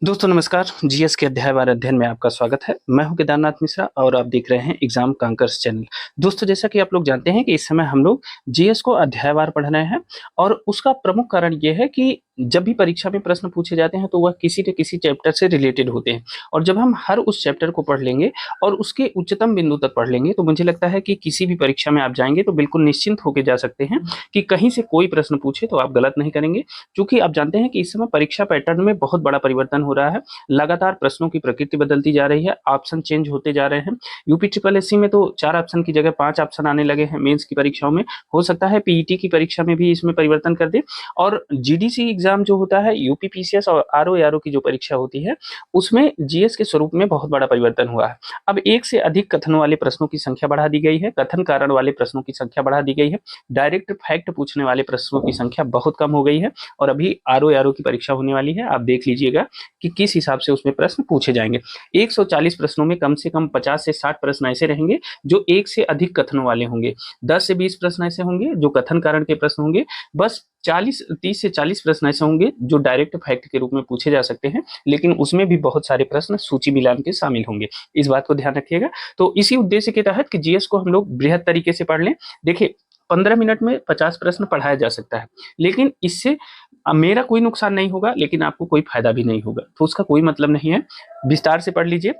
दोस्तों नमस्कार। जीएस के अध्यायवार अध्ययन में आपका स्वागत है। मैं हूं केदारनाथ मिश्रा और आप देख रहे हैं एग्जाम कांकर्स चैनल। दोस्तों जैसा कि आप लोग जानते हैं कि इस समय हम लोग जीएस को अध्यायवार पढ़ रहे हैं और उसका प्रमुख कारण ये है कि जब भी परीक्षा में प्रश्न पूछे जाते हैं तो वह किसी न किसी चैप्टर से रिलेटेड होते हैं और जब हम हर उस चैप्टर को पढ़ लेंगे और उसके उच्चतम बिंदु तक पढ़ लेंगे तो मुझे लगता है कि किसी भी परीक्षा में आप जाएंगे तो बिल्कुल निश्चिंत होकर जा सकते हैं कि कहीं से कोई प्रश्न पूछे तो आप गलत नहीं करेंगे। क्योंकि आप जानते हैं कि इस समय परीक्षा पैटर्न में बहुत बड़ा परिवर्तन हो रहा है। लगातार प्रश्नों की प्रकृति बदलती जा रही है, ऑप्शन चेंज होते जा रहे हैं। यूपी ट्रिपल एससी में तो 4 ऑप्शन की जगह 5 ऑप्शन आने लगे हैं मेंस की परीक्षाओं में। हो सकता है पीईटी की परीक्षा में भी इसमें परिवर्तन कर दे। और जीडीसी एग्जाम जो होता है, यूपी पीसीएस और आरओ एआरओ की जो परीक्षा होती है उसमें जीएस के स्वरूप में बहुत बड़ा परिवर्तन हुआ है। अब एक से अधिक कथनों वाले प्रश्नों की संख्या बढ़ा दी गई है, कथन कारण वाले प्रश्नों की संख्या बढ़ा दी गई है, डायरेक्ट फैक्ट पूछने वाले प्रश्नों की संख्या बहुत कम हो गई है। और अभी आरओ एआरओ की परीक्षा होने वाली है, आप देख लीजिएगा कि किस हिसाब से उसमें प्रश्न पूछे जाएंगे। 140 प्रश्नों में कम से कम 50 से 60 प्रश्न ऐसे रहेंगे जो एक से अधिक कथनों वाले होंगे। 10 से 20 प्रश्न ऐसे होंगे जो कथन कारण के प्रश्न होंगे। बस 30 से 40 प्रश्न ऐसे होंगे जो डायरेक्ट फैक्ट के रूप में पूछे जा सकते हैं, लेकिन उसमें भी बहुत सारे प्रश्न सूची मिलान के शामिल होंगे। इस बात को ध्यान रखिएगा। तो इसी उद्देश्य के तहत कि जीएस को हम लोग बृहद तरीके से पढ़ लें। देखिए 15 मिनट में 50 प्रश्न पढ़ाया जा सकता है, लेकिन इससे मेरा कोई नुकसान नहीं होगा, लेकिन आपको कोई फायदा भी नहीं होगा, तो उसका कोई मतलब नहीं है। विस्तार से पढ़ लीजिए।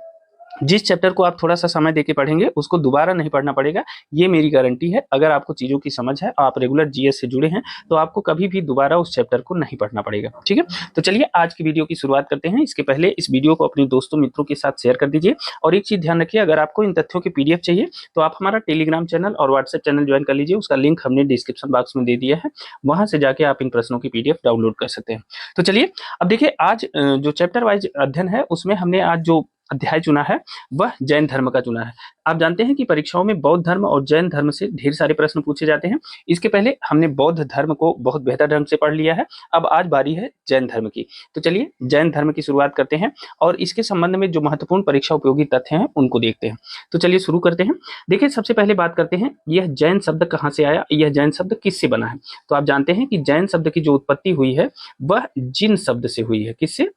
जिस चैप्टर को आप थोड़ा सा समय देके पढ़ेंगे उसको दोबारा नहीं पढ़ना पड़ेगा, ये मेरी गारंटी है। अगर आपको चीज़ों की समझ है, आप रेगुलर जीएस से जुड़े हैं, तो आपको कभी भी दोबारा उस चैप्टर को नहीं पढ़ना पड़ेगा। ठीक है, तो चलिए आज की वीडियो की शुरुआत करते हैं। इसके पहले इस वीडियो को अपने दोस्तों मित्रों के साथ शेयर कर दीजिए। और एक चीज़ ध्यान रखिए, अगर आपको इन तथ्यों की पीडीएफ चाहिए तो आप हमारा टेलीग्राम चैनल और व्हाट्सएप चैनल ज्वाइन कर लीजिए। उसका लिंक हमने डिस्क्रिप्शन बॉक्स में दे दिया है, वहां से जाके आप इन प्रश्नों की पीडीएफ डाउनलोड कर सकते हैं। तो चलिए अब देखिए, आज जो चैप्टर वाइज अध्ययन है उसमें हमने आज जो अध्याय चुना है वह जैन धर्म का चुना है। आप जानते हैं कि परीक्षाओं में बौद्ध धर्म और जैन धर्म से ढेर सारे प्रश्न पूछे जाते हैं। इसके पहले हमने बौद्ध धर्म को बहुत बेहतर ढंग से पढ़ लिया है, अब आज बारी है जैन धर्म की। तो चलिए जैन धर्म की शुरुआत करते हैं और इसके संबंध में जो महत्वपूर्ण परीक्षा उपयोगी तथ्य हैं उनको देखते हैं। तो चलिए शुरू करते हैं। देखिए सबसे पहले बात करते हैं, यह जैन शब्द कहाँ से आया, यह जैन शब्द किससे बना है। तो आप जानते हैं कि जैन शब्द की जो उत्पत्ति हुई है वह जिन शब्द से हुई है। किससे?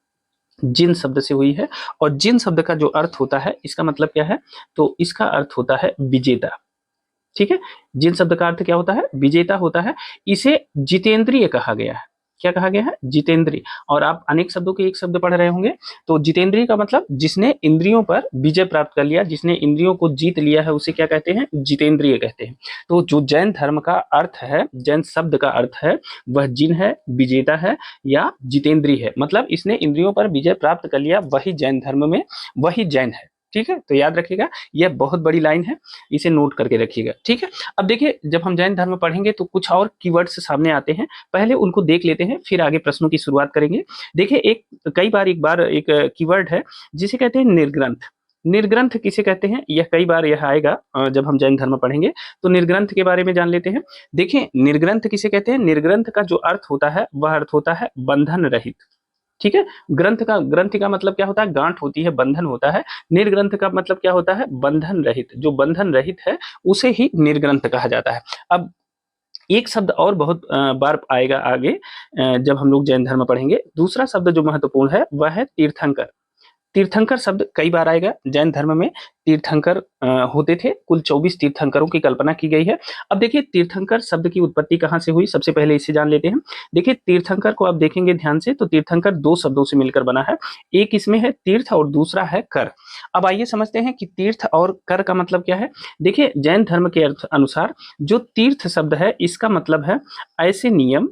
जिन शब्द से हुई है। और जिन शब्द का जो अर्थ होता है, इसका मतलब क्या है, तो इसका अर्थ होता है विजेता। ठीक है, जिन शब्द का अर्थ क्या होता है, विजेता होता है। इसे जितेंद्रिय कहा गया है। क्या कहा गया है? जितेंद्रिय। और आप अनेक शब्दों के एक शब्द पढ़ रहे होंगे, तो जितेंद्रिय का मतलब जिसने इंद्रियों पर विजय प्राप्त कर लिया, जिसने इंद्रियों को जीत लिया है, उसे क्या कहते हैं? जितेंद्रिय कहते हैं। तो जो जैन धर्म का अर्थ है, जैन शब्द का अर्थ है, वह जिन है, विजेता है या जितेंद्रिय है। मतलब इसने इंद्रियों पर विजय प्राप्त कर लिया, वही जैन धर्म में, वही जैन है। ठीक है, तो याद रखिएगा, यह बहुत बड़ी लाइन है, इसे नोट करके रखिएगा। ठीक है, अब देखिए जब हम जैन धर्म पढ़ेंगे तो कुछ और कीवर्ड्स सामने आते हैं, पहले उनको देख लेते हैं, फिर आगे प्रश्नों की शुरुआत करेंगे। देखिए एक बार एक कीवर्ड है जिसे कहते हैं निर्ग्रंथ। निर्ग्रंथ किसे कहते हैं, यह कई बार यह आएगा जब हम जैन धर्म पढ़ेंगे। तो निर्ग्रंथ के बारे में जान लेते हैं। देखिए निर्ग्रंथ किसे कहते हैं? निर्ग्रंथ का जो अर्थ होता है वह अर्थ होता है बंधन रहित। ठीक है, ग्रंथ का मतलब क्या होता है? गांठ होती है, बंधन होता है। निर्ग्रंथ का मतलब क्या होता है? बंधन रहित। जो बंधन रहित है उसे ही निर्ग्रंथ कहा जाता है। अब एक शब्द और बहुत बार आएगा आगे जब हम लोग जैन धर्म पढ़ेंगे। दूसरा शब्द जो महत्वपूर्ण है वह है तीर्थंकर। तीर्थंकर शब्द कई बार आएगा जैन धर्म में। तीर्थंकर होते थे, कुल 24 तीर्थंकरों की कल्पना की गई है। अब देखिए तीर्थंकर शब्द की उत्पत्ति कहाँ से हुई, सबसे पहले इसे जान लेते हैं। देखिए तीर्थंकर को आप देखेंगे ध्यान से, तो तीर्थंकर दो शब्दों से मिलकर बना है। एक इसमें है तीर्थ और दूसरा है कर। अब आइए समझते हैं कि तीर्थ और कर का मतलब क्या है। देखिए जैन धर्म के अर्थ अनुसार जो तीर्थ शब्द है इसका मतलब है ऐसे नियम,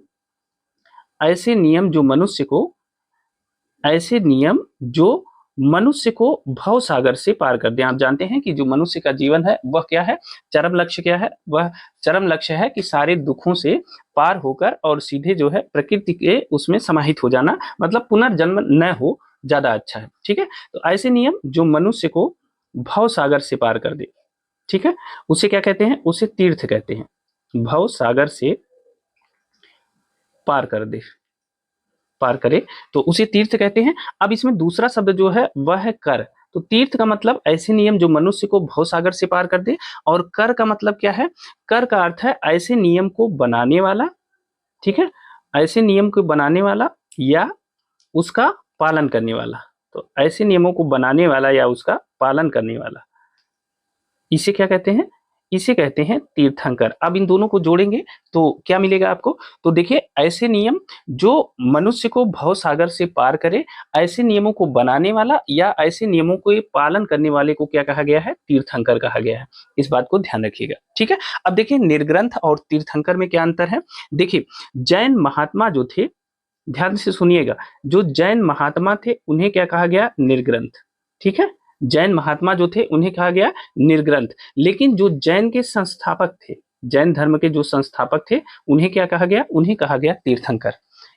ऐसे नियम जो मनुष्य को, ऐसे नियम जो मनुष्य को भव सागर से पार कर दें। आप जानते हैं कि जो मनुष्य का जीवन है वह क्या है, चरम लक्ष्य क्या है, वह चरम लक्ष्य है कि सारे दुखों से पार होकर और सीधे जो है प्रकृति के उसमें समाहित हो जाना, मतलब पुनर्जन्म न हो, ज्यादा अच्छा है। ठीक है, तो ऐसे नियम जो मनुष्य को भव सागर से पार कर दे, ठीक है, उसे क्या कहते हैं? उसे तीर्थ कहते हैं। भव सागर से पार कर दे, पार करे तो उसे तीर्थ कहते हैं। अब इसमें दूसरा शब्द जो है वह है कर। तो तीर्थ का मतलब ऐसे नियम जो मनुष्य को भवसागर से पार कर दे, और कर का मतलब क्या है? कर का अर्थ है ऐसे नियम को बनाने वाला। ठीक है, ऐसे नियम को बनाने वाला या उसका पालन करने वाला। तो ऐसे नियमों को बनाने वाला या उसका पालन करने वाला, इसे क्या कहते हैं? इसे कहते हैं तीर्थंकर। अब इन दोनों को जोड़ेंगे तो क्या मिलेगा आपको? तो देखिए, ऐसे नियम जो मनुष्य को भव सागर से पार करे, ऐसे नियमों को बनाने वाला या ऐसे नियमों को पालन करने वाले को क्या कहा गया है? तीर्थंकर कहा गया है। इस बात को ध्यान रखिएगा, ठीक है। अब देखिए, निर्ग्रंथ और तीर्थंकर में क्या अंतर है? देखिए, जैन महात्मा जो थे, ध्यान से सुनिएगा, जो जैन महात्मा थे उन्हें क्या कहा गया? निर्ग्रंथ, ठीक है। जैन महात्मा जो थे उन्हें कहा गया निर्ग्रंथ। लेकिन जो जैन के संस्थापक थे, जैन धर्म के जो संस्थापक थे, उन्हें क्या कहा गया? उन्हें कहा गया तीर्थंकर।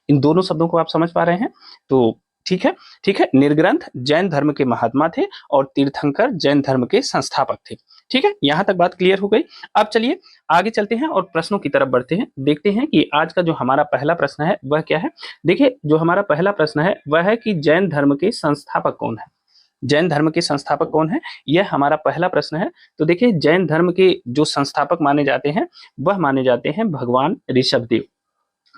इन दोनों शब्दों को आप समझ पा रहे हैं? तो ठीक है, ठीक है। निर्ग्रंथ जैन धर्म के महात्मा थे और तीर्थंकर जैन धर्म के संस्थापक थे, ठीक है। यहां तक बात क्लियर हो गई। अब चलिए आगे चलते हैं और प्रश्नों की तरफ बढ़ते हैं। देखते हैं कि आज का जो हमारा पहला प्रश्न है वह क्या है। देखिए, जो हमारा पहला प्रश्न है वह है कि जैन धर्म के संस्थापक कौन है? जैन धर्म के संस्थापक कौन है? यह हमारा पहला प्रश्न है। तो देखिए, जैन धर्म के जो संस्थापक माने जाते हैं वह माने जाते हैं भगवान ऋषभदेव।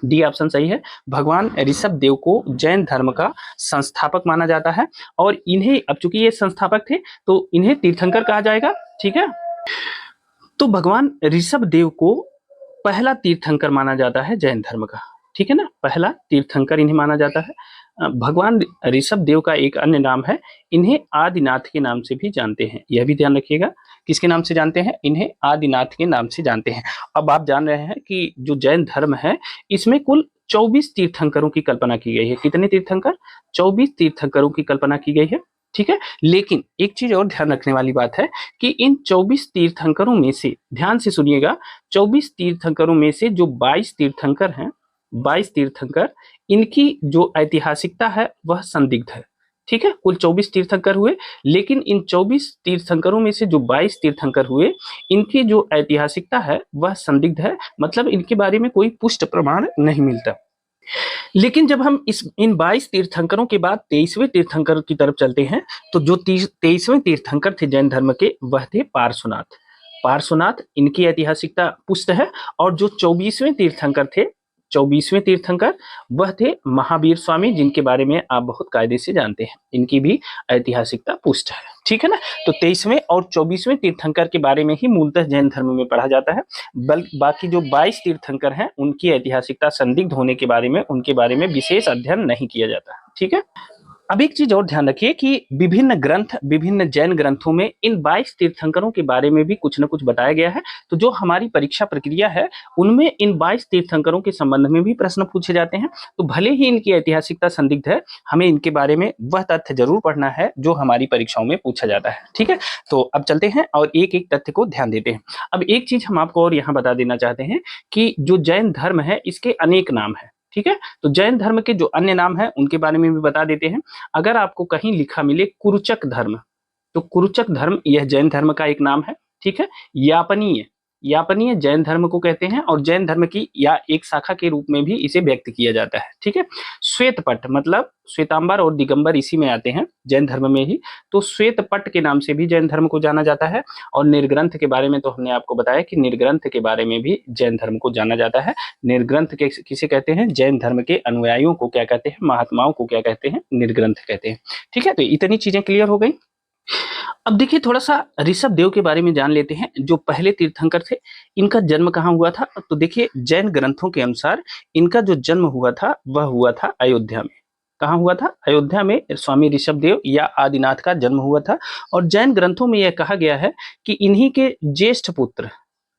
डी ऑप्शन सही है। भगवान ऋषभदेव को जैन धर्म का संस्थापक माना जाता है और इन्हें, अब चूंकि ये संस्थापक थे तो इन्हें तीर्थंकर कहा जाएगा, ठीक है। तो भगवान ऋषभदेव को पहला तीर्थंकर माना जाता है जैन धर्म का, ठीक है ना। पहला तीर्थंकर इन्हें माना जाता है। भगवान ऋषभदेव का एक अन्य नाम है, इन्हें आदिनाथ के नाम से भी जानते हैं। यह भी ध्यान रखिएगा, किसके नाम से जानते हैं? इन्हें आदिनाथ के नाम से जानते हैं। अब आप जान रहे हैं कि जो जैन धर्म है इसमें कुल 24 तीर्थंकरों की कल्पना की गई है। कितने तीर्थंकर? 24 तीर्थंकरों की कल्पना की गई है, ठीक है। लेकिन एक चीज और ध्यान रखने वाली बात है कि इन 24 तीर्थंकरों में से, ध्यान से सुनिएगा, 24 तीर्थंकरों में से जो 22 तीर्थंकर हैं, 22 तीर्थंकर, इनकी जो ऐतिहासिकता है वह संदिग्ध है, ठीक है। कुल 24 तीर्थंकर हुए, लेकिन इन 24 तीर्थंकरों में से जो 22 तीर्थंकर हुए, इनकी जो ऐतिहासिकता है वह संदिग्ध है, मतलब इनके बारे में कोई पुष्ट प्रमाण नहीं मिलता। लेकिन जब हम इन 22 तीर्थंकरों के बाद 23वें तीर्थंकर की तरफ चलते हैं, तो जो 23वें तीर्थंकर थे जैन धर्म के, वह थे पार्श्वनाथ। पार्श्वनाथ, इनकी ऐतिहासिकता पुष्ट है। और जो 24वें तीर्थंकर थे, 24वें तीर्थंकर, वह थे महावीर स्वामी, जिनके बारे में आप बहुत कायदे से जानते हैं। इनकी भी ऐतिहासिकता पुष्ट है, ठीक है ना। तो 23वें और 24वें तीर्थंकर के बारे में ही मूलतः जैन धर्म में पढ़ा जाता है। बाकी जो 22 तीर्थंकर हैं उनकी ऐतिहासिकता संदिग्ध होने के बारे में, उनके बारे में विशेष अध्ययन नहीं किया जाता, ठीक है। अब एक चीज और ध्यान रखिए कि विभिन्न ग्रंथ, विभिन्न जैन ग्रंथों में इन 22 तीर्थंकरों के बारे में भी कुछ न कुछ बताया गया है। तो जो हमारी परीक्षा प्रक्रिया है उनमें इन 22 तीर्थंकरों के संबंध में भी प्रश्न पूछे जाते हैं। तो भले ही इनकी ऐतिहासिकता संदिग्ध है, हमें इनके बारे में वह तथ्य जरूर पढ़ना है जो हमारी परीक्षाओं में पूछा जाता है, ठीक है। तो अब चलते हैं और एक एक तथ्य को ध्यान देते हैं। अब एक चीज हम आपको और यहाँ बता देना चाहते हैं कि जो जैन धर्म है इसके अनेक नाम है, ठीक है। तो जैन धर्म के जो अन्य नाम है उनके बारे में भी बता देते हैं। अगर आपको कहीं लिखा मिले कुरुचक धर्म, तो कुरुचक धर्म यह जैन धर्म का एक नाम है, ठीक है। यापनीय, यापनीय जैन धर्म को कहते हैं और जैन धर्म की या एक शाखा के रूप में भी इसे व्यक्त किया जाता है, ठीक है। श्वेतपट, मतलब श्वेतांबर और दिगंबर इसी में आते हैं जैन धर्म में ही, तो श्वेतपट के नाम से भी जैन धर्म को जाना जाता है। और निर्ग्रंथ के बारे में तो हमने आपको बताया कि निर्ग्रंथ के बारे में भी जैन धर्म को जाना जाता है। निर्ग्रंथ के किसे कहते हैं? जैन धर्म के अनुयायियों को क्या कहते हैं? महात्माओं को क्या कहते हैं? निर्ग्रंथ कहते हैं, ठीक है। तो इतनी चीजें क्लियर हो गई। अब देखिए, थोड़ा सा ऋषभदेव के बारे में जान लेते हैं, जो पहले तीर्थंकर थे। इनका जन्म कहाँ हुआ था? तो देखिए, जैन ग्रंथों के अनुसार इनका जो जन्म हुआ था वह हुआ था अयोध्या में। कहाँ हुआ था? अयोध्या में स्वामी ऋषभदेव या आदिनाथ का जन्म हुआ था। और जैन ग्रंथों में यह कहा गया है कि इन्हीं के ज्येष्ठ पुत्र,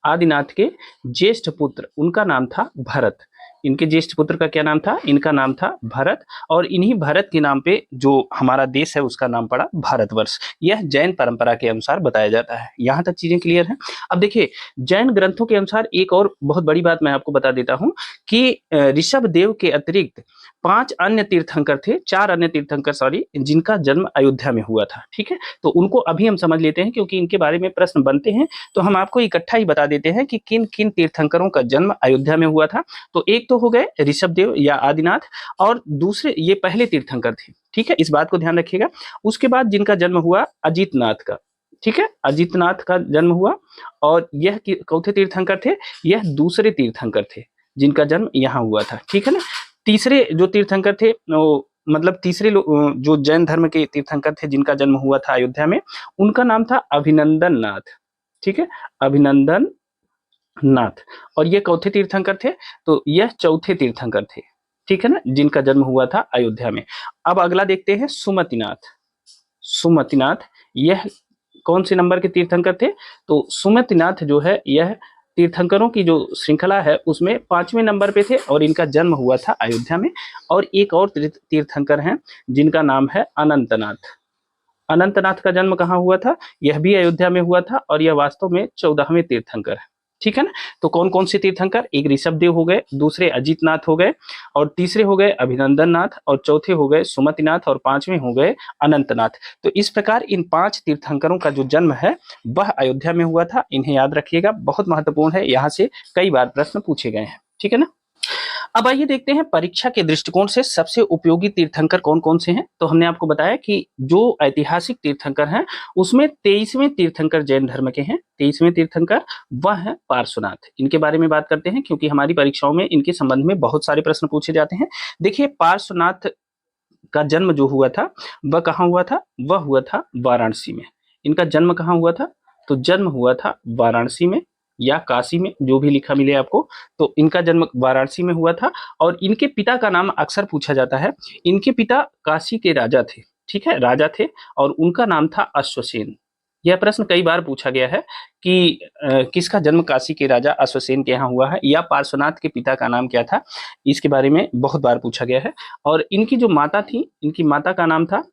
आदिनाथ के ज्येष्ठ पुत्र, उनका नाम था भरत। इनके ज्येष्ठ पुत्र का क्या नाम था? इनका नाम था भरत। और इन्हीं भरत के नाम पे जो हमारा देश है उसका नाम पड़ा भारतवर्ष। यह जैन परंपरा के अनुसार बताया जाता है। यहाँ तक चीजें क्लियर हैं। अब देखिए, जैन ग्रंथों के अनुसार एक और बहुत बड़ी बात मैं आपको बता देता हूँ कि ऋषभदेव के अतिरिक्त 5 अन्य तीर्थंकर थे, 4 अन्य तीर्थंकर सॉरी, जिनका जन्म अयोध्या में हुआ था, ठीक है। तो उनको अभी हम समझ लेते हैं, क्योंकि इनके बारे में प्रश्न बनते हैं तो हम आपको इकट्ठा ही बता देते हैं कि किन किन तीर्थंकरों का जन्म अयोध्या में हुआ था। तो एक तो हो गए ऋषभदेव या आदिनाथ, और दूसरे ये पहले तीर्थंकर थे, ठीक है। इस बात को ध्यान रखिएगा। उसके बाद जिनका जन्म हुआ अजितनाथ का, ठीक है, अजितनाथ का जन्म हुआ। और यह कौथे तीर्थंकर थे? यह दूसरे तीर्थंकर थे जिनका जन्म यहाँ हुआ था, ठीक है ना। तीसरे जो तीर्थंकर थे वो मतलब तीसरे जो जैन धर्म के तीर्थंकर थे जिनका जन्म हुआ था अयोध्या में, उनका नाम था अभिनंदन नाथ। ठीक है, अभिनंदन नाथ। और ये चौथे तीर्थंकर थे, तो यह चौथे तीर्थंकर थे, ठीक है ना, जिनका जन्म हुआ था अयोध्या में। अब अगला देखते हैं सुमतिनाथ। सुमतिनाथ, यह कौन से नंबर के तीर्थंकर थे? तो सुमतिनाथ जो है यह तीर्थंकरों की जो श्रृंखला है उसमें 5वें नंबर पे थे और इनका जन्म हुआ था अयोध्या में। और एक और तीर्थंकर हैं जिनका नाम है अनंतनाथ। अनंतनाथ का जन्म कहाँ हुआ था? यह भी अयोध्या में हुआ था और यह वास्तव में 14वें तीर्थंकर है। ठीक है ना। तो कौन कौन से तीर्थंकर? एक ऋषभदेव हो गए, दूसरे अजितनाथ हो गए, और तीसरे हो गए अभिनंदन नाथ, और चौथे हो गए सुमतिनाथ, और पांचवें हो गए अनंतनाथ। तो इस प्रकार इन 5 तीर्थंकरों का जो जन्म है वह अयोध्या में हुआ था। इन्हें याद रखिएगा, बहुत महत्वपूर्ण है, यहाँ से कई बार प्रश्न पूछे गए हैं। ठीक है ना। अब आइए देखते हैं परीक्षा के दृष्टिकोण से सबसे उपयोगी तीर्थंकर कौन कौन से हैं। तो हमने आपको बताया कि जो ऐतिहासिक तीर्थंकर हैं उसमें 23वें तीर्थंकर जैन धर्म के हैं। 23वें तीर्थंकर वह है पार्श्वनाथ। इनके बारे में बात करते हैं क्योंकि हमारी परीक्षाओं में इनके संबंध में बहुत सारे प्रश्न पूछे जाते हैं। देखिए, पार्श्वनाथ का जन्म जो हुआ था वह कहाँ हुआ था? वह हुआ था वाराणसी में। इनका जन्म कहाँ हुआ था? तो जन्म हुआ था वाराणसी में या काशी में, जो भी लिखा मिले आपको। तो इनका जन्म वाराणसी में हुआ था। और इनके पिता का नाम अक्सर पूछा जाता है। इनके पिता काशी के राजा थे, ठीक है, राजा थे, और उनका नाम था अश्वसेन। यह प्रश्न कई बार पूछा गया है कि किसका जन्म काशी के राजा अश्वसेन के यहाँ हुआ है, या पार्श्वनाथ के पिता का नाम क्या था, इसके बारे में बहुत बार पूछा गया है। और इनकी जो माता थी, इनकी माता का नाम था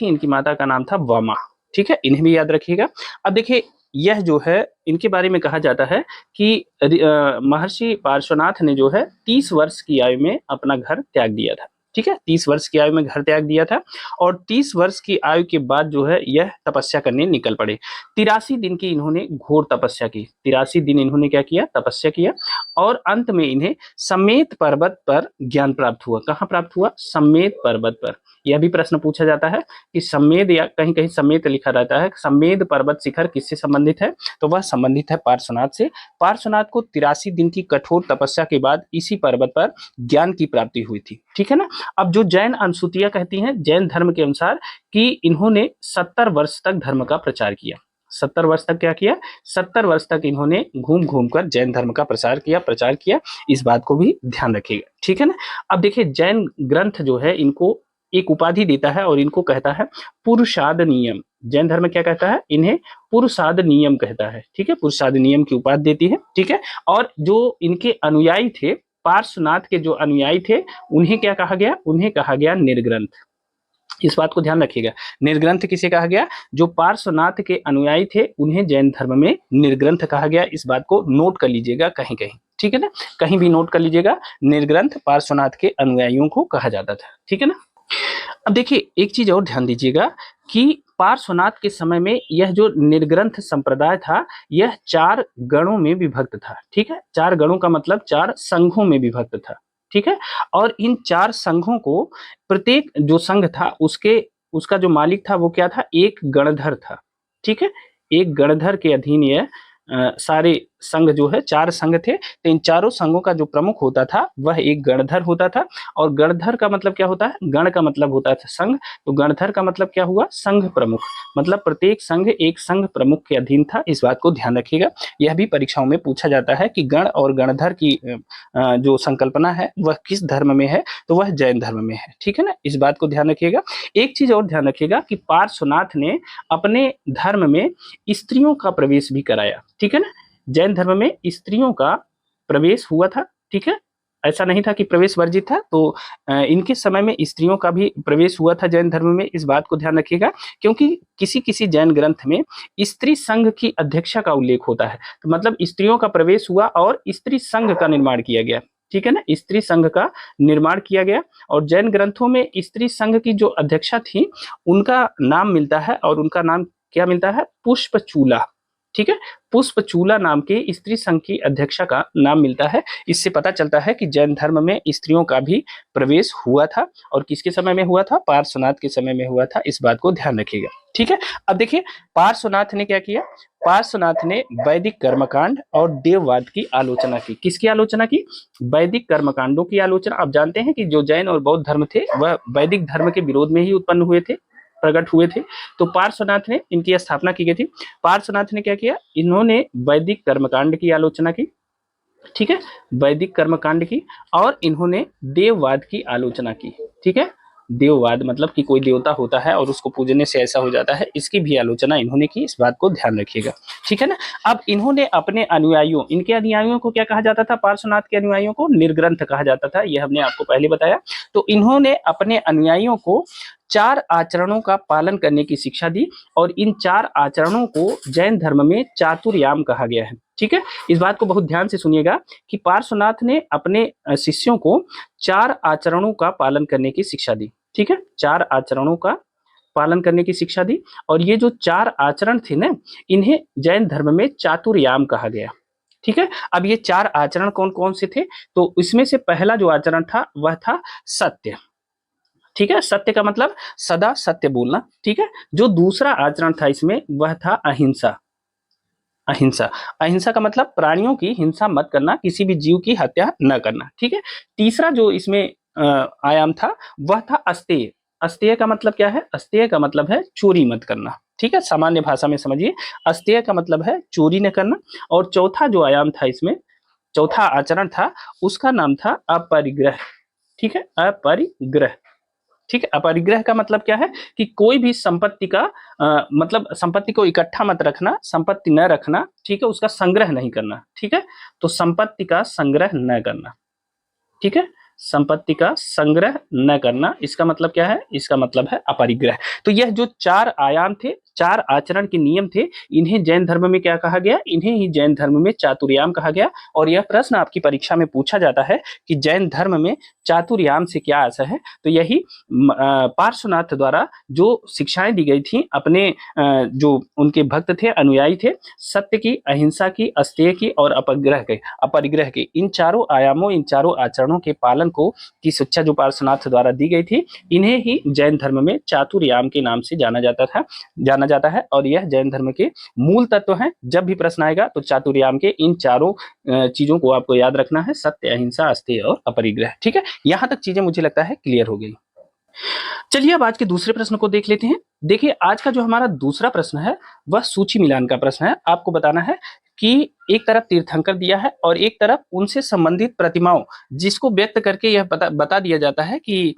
इनकी माता का नाम था वामा। ठीक है, इन्हें भी याद रखिएगा। अब देखिए, यह जो है इनके बारे में कहा जाता है कि महर्षि पार्श्वनाथ ने जो है 30 वर्ष की आयु में अपना घर त्याग दिया था। ठीक है, 30 वर्ष की आयु में घर त्याग दिया था, और 30 वर्ष की आयु के बाद जो है यह तपस्या करने निकल पड़े। 83 दिन की इन्होंने घोर तपस्या की। 83 दिन इन्होंने क्या किया? तपस्या किया। और अंत में इन्हें समेत पर्वत पर ज्ञान प्राप्त हुआ। कहाँ प्राप्त हुआ? समेत पर्वत पर। यह भी प्रश्न पूछा जाता है कि समेत, या कहीं कहीं समेत लिखा रहता है, समेत पर्वत शिखर किससे संबंधित है? तो वह संबंधित है पार्श्वनाथ से। पार्श्वनाथ को 83 दिन की कठोर तपस्या के बाद इसी पर्वत पर ज्ञान की प्राप्ति हुई थी। ठीक है ना। अब जो जैन अनुसूतियां कहती हैं जैन धर्म के अनुसार कि इन्होंने 70 वर्ष तक धर्म का प्रचार किया। 70 वर्ष तक क्या किया? 70 वर्ष तक इन्होंने घूम घूम कर जैन धर्म का प्रचार किया। इस बात को भी ध्यान रखिएगा। ठीक है ना। अब देखिए, जैन ग्रंथ जो है इनको एक उपाधि देता है और इनको कहता है पुरुषाद नियम। जैन धर्म क्या कहता है? इन्हें पुरुषाद नियम कहता है। ठीक है, पुरुषाद नियम की उपाधि देती है। ठीक है। और जो इनके अनुयायी थे, पार्श्वनाथ के जो अनुयायी थे, उन्हें क्या कहा गया? उन्हें कहा गया निर्ग्रंथ। इस बात को ध्यान रखिएगा। निर्ग्रंथ किसे कहा गया? जो पार्श्वनाथ के अनुयायी थे उन्हें जैन धर्म में निर्ग्रंथ कहा गया। इस बात को नोट कर लीजिएगा कहीं कहीं। ठीक है ना, कहीं भी नोट कर लीजिएगा, निर्ग्रंथ पार्श्वनाथ के अनुयायियों को कहा जाता था। ठीक है ना। अब देखिए, एक चीज और ध्यान दीजिएगा कि पार्श्वनाथ के समय में यह जो निर्ग्रंथ संप्रदाय था यह 4 गणों में विभक्त था। ठीक है, 4 गणों का मतलब 4 संघों में विभक्त था। ठीक है। और इन 4 संघों को, प्रत्येक जो संघ था उसका जो मालिक था वो क्या था? एक गणधर था। ठीक है, एक गणधर के अधीन यह सारे संघ जो है, 4 संघ थे। तो इन चारों संघों का जो प्रमुख होता था वह एक गणधर होता था। और गणधर का मतलब क्या होता है? गण का मतलब होता था संघ, तो गणधर का मतलब क्या हुआ? संघ प्रमुख। मतलब प्रत्येक संघ एक संघ प्रमुख के अधीन था। इस बात को ध्यान रखिएगा। यह भी परीक्षाओं में पूछा जाता है कि गण और गणधर की जो संकल्पना है वह किस धर्म में है? तो वह जैन धर्म में है। ठीक है ना, इस बात को ध्यान रखिएगा। एक चीज और ध्यान रखिएगा कि पार्श्वनाथ ने अपने धर्म में स्त्रियों का प्रवेश भी कराया। ठीक है ना, जैन धर्म में स्त्रियों का प्रवेश हुआ था। ठीक है, ऐसा नहीं था कि प्रवेश वर्जित था। तो इनके समय में स्त्रियों का भी प्रवेश हुआ था जैन धर्म में। इस बात को ध्यान रखिएगा, क्योंकि किसी किसी जैन ग्रंथ में स्त्री संघ की अध्यक्षा का उल्लेख होता है। तो मतलब स्त्रियों का प्रवेश हुआ और स्त्री संघ का निर्माण किया गया। ठीक है ना, स्त्री संघ का निर्माण किया गया। और जैन ग्रंथों में स्त्री संघ की जो अध्यक्षा थी उनका नाम मिलता है, और उनका नाम क्या मिलता है? पुष्पचूला। ठीक है। पुष्पचूला नाम के स्त्री संघ की अध्यक्षा का नाम मिलता है। इससे पता चलता है कि जैन धर्म में स्त्रियों का भी प्रवेश हुआ था, और किसके समय में हुआ था? पार्श्वनाथ के समय में हुआ था। इस बात को ध्यान रखिएगा, ठीक है। अब देखिए पार्श्वनाथ ने क्या किया? पार्श्वनाथ ने वैदिक कर्मकांड और देववाद की आलोचना की। किसकी आलोचना की? वैदिक कर्मकांडों की आलोचना। आप जानते हैं कि जो जैन और बौद्ध धर्म थे वह वैदिक धर्म के विरोध में ही उत्पन्न हुए थे, प्रकट हुए थे। तो पार्श्वनाथ ने इनकी स्थापना की गई थी। पार्श्वनाथ ने क्या किया? इन्होंने वैदिक कर्मकांड की आलोचना की, ठीक है, वैदिक कर्मकांड की, और इन्होंने देववाद की आलोचना की, ठीक है। देववाद मतलब कि कोई देवता होता है और उसको पूजने से ऐसा हो जाता है, इसकी भी आलोचना इन्होंने की। इस बात को ध्यान रखिएगा, ठीक है ना। अब इन्होंने अपने अनुयायियों, इनके अनुयायियों को क्या कहा जाता था? पार्श्वनाथ के अनुयायियों को निर्ग्रंथ कहा जाता था, यह हमने आपको पहले बताया। तो इन्होंने अपने अनुयायियों को 4 आचरणों का पालन करने की शिक्षा दी, और इन 4 आचरणों को जैन धर्म में चातुर्याम कहा गया है, ठीक है। इस बात को बहुत ध्यान से सुनिएगा कि पार्श्वनाथ ने अपने शिष्यों को 4 आचरणों का पालन करने की शिक्षा दी, ठीक है। 4 आचरणों का पालन करने की शिक्षा दी, और ये जो 4 आचरण थे ना, इन्हें जैन धर्म में चातुर्याम कहा गया, ठीक है। अब ये 4 आचरण कौन कौन से थे? तो इसमें से पहला जो आचरण था वह था सत्य, ठीक है। सत्य का मतलब सदा सत्य बोलना, ठीक है। जो दूसरा आचरण था इसमें वह था अहिंसा। अहिंसा, अहिंसा का मतलब प्राणियों की हिंसा मत करना, किसी भी जीव की हत्या न करना, ठीक है। तीसरा जो इसमें आयाम था वह था अस्तेय। अस्तेय का मतलब क्या है? अस्तेय का मतलब है चोरी मत करना, ठीक है। सामान्य भाषा में समझिए, अस्तेय का मतलब है चोरी न करना। और चौथा जो आयाम था इसमें, चौथा आचरण था, उसका नाम था अपरिग्रह, ठीक है। अपरिग्रह, ठीक है। अपरिग्रह का मतलब क्या है? कि कोई भी संपत्ति का मतलब संपत्ति को इकट्ठा मत रखना, संपत्ति न रखना, ठीक है, उसका संग्रह नहीं करना, ठीक है। तो संपत्ति का संग्रह न करना, ठीक है। संपत्ति का संग्रह न करना, इसका मतलब क्या है? इसका मतलब है अपरिग्रह। तो यह जो 4 आयाम थे, 4 आचरण के नियम थे, इन्हें जैन धर्म में क्या कहा गया? इन्हें ही जैन धर्म में चातुर्याम कहा गया। और यह प्रश्न आपकी परीक्षा में पूछा जाता है कि जैन धर्म में चातुर्याम से क्या आशय है? तो यही पार्श्वनाथ द्वारा जो शिक्षाएं दी गई थी अपने जो उनके भक्त थे, अनुयायी थे, सत्य की, अहिंसा की, अस्तेय की और अपरिग्रह के, इन चारों आयामों, इन चारों आचरणों के पालन को की शिक्षा जो पार्श्वनाथ द्वारा दी गई थी, इन्हें ही जैन धर्म में चातुर्याम के नाम से जाना जाता है। और यह जैन धर्म के मूल तत्व हैं। जब भी प्रश्न आएगा तो चातुर्याम के इन चारों चीजों को आपको याद रखना है, सत्य, अहिंसा, अस्तेय और अपरिग्रह, ठीक है। यहां तक चीजें मुझे लगता है क्लियर हो गई। चलिए अब आज के दूसरे प्रश्न को देख लेते हैं। देखिए आज का जो हमारा दूसरा प्रश्न है वह सूची मिलान का प्रश्न है। आपको बताना है कि एक तरफ तीर्थंकर दिया है और एक तरफ उनसे संबंधित प्रतिमाओं, जिसको व्यक्त करके यह बता दिया जाता है कि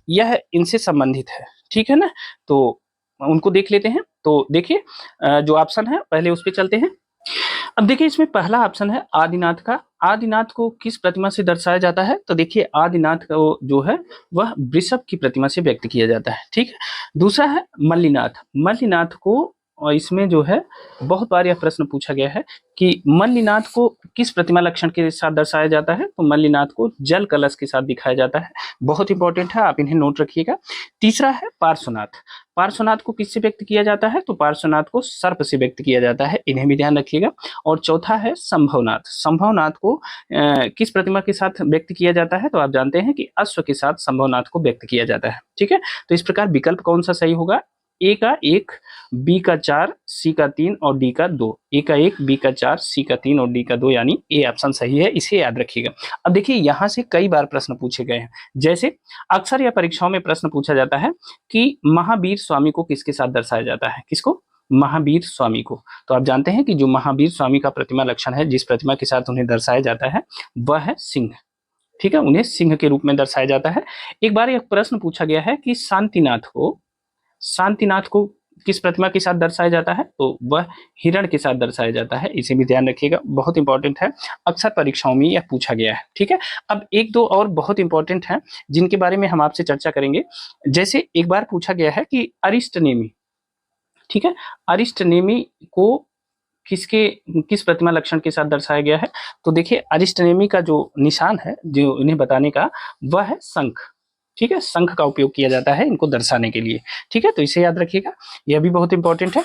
यह इनसे संबंधित है, ठीक है ना। तो उनको देख लेते हैं। तो देखिए जो ऑप्शन है पहले उस पर चलते हैं। अब देखिए इसमें पहला ऑप्शन है आदिनाथ का। आदिनाथ को किस प्रतिमा से दर्शाया जाता है? तो देखिए आदिनाथ को जो है वह वृषभ की प्रतिमा से व्यक्त किया जाता है, ठीक है। दूसरा है मल्लिनाथ। मल्लिनाथ को, और इसमें जो है बहुत बार यह प्रश्न पूछा गया है कि मल्लिनाथ को किस प्रतिमा लक्षण के साथ दर्शाया जाता है? तो मल्लिनाथ को जल कलश के साथ दिखाया जाता है। बहुत इंपॉर्टेंट है, आप इन्हें नोट रखिएगा। तीसरा है पार्श्वनाथ। पार्श्वनाथ को किससे व्यक्त किया जाता है? तो पार्श्वनाथ को सर्प से व्यक्त किया जाता है, इन्हें भी ध्यान रखिएगा। और चौथा है संभवनाथ। संभवनाथ को किस प्रतिमा के साथ व्यक्त किया जाता है? तो आप जानते हैं कि अश्व के साथ संभवनाथ को व्यक्त किया जाता है, ठीक है। तो इस प्रकार विकल्प कौन सा सही होगा? ए का 1, बी का 4, सी का 3 और डी का 2। ए का 1, बी का 4, सी का 3 और डी का 2, यानी ए ऑप्शन सही है, इसे याद रखिएगा। अब देखिए यहाँ से कई बार प्रश्न पूछे गए हैं। जैसे अक्सर यह परीक्षाओं में प्रश्न पूछा जाता है कि महावीर स्वामी को किसके साथ दर्शाया जाता है? किसको? महावीर स्वामी को। तो आप जानते हैं कि जो महावीर स्वामी का प्रतिमा लक्षण है, जिस प्रतिमा के साथ उन्हें दर्शाया जाता है वह है सिंह, ठीक है। उन्हें सिंह के रूप में दर्शाया जाता है। एक बार यह प्रश्न पूछा गया है कि शांतिनाथ को किस प्रतिमा के साथ दर्शाया जाता है? तो वह हिरण के साथ दर्शाया जाता है, इसे भी ध्यान रखिएगा, बहुत इंपॉर्टेंट है, अक्सर परीक्षाओं में यह पूछा गया है, ठीक है। अब एक दो और बहुत इंपॉर्टेंट है जिनके बारे में हम आपसे चर्चा करेंगे। जैसे एक बार पूछा गया है कि अरिष्ट नेमि, ठीक है, अरिष्ट नेमि को किस प्रतिमा लक्षण के साथ दर्शाया गया है? तो देखिए अरिष्ट नेमि का जो निशान है, जो इन्हें बताने का, वह है शंख, ठीक है। शंख का उपयोग किया जाता है इनको दर्शाने के लिए, ठीक है। तो इसे याद रखिएगा, यह भी बहुत इंपॉर्टेंट है।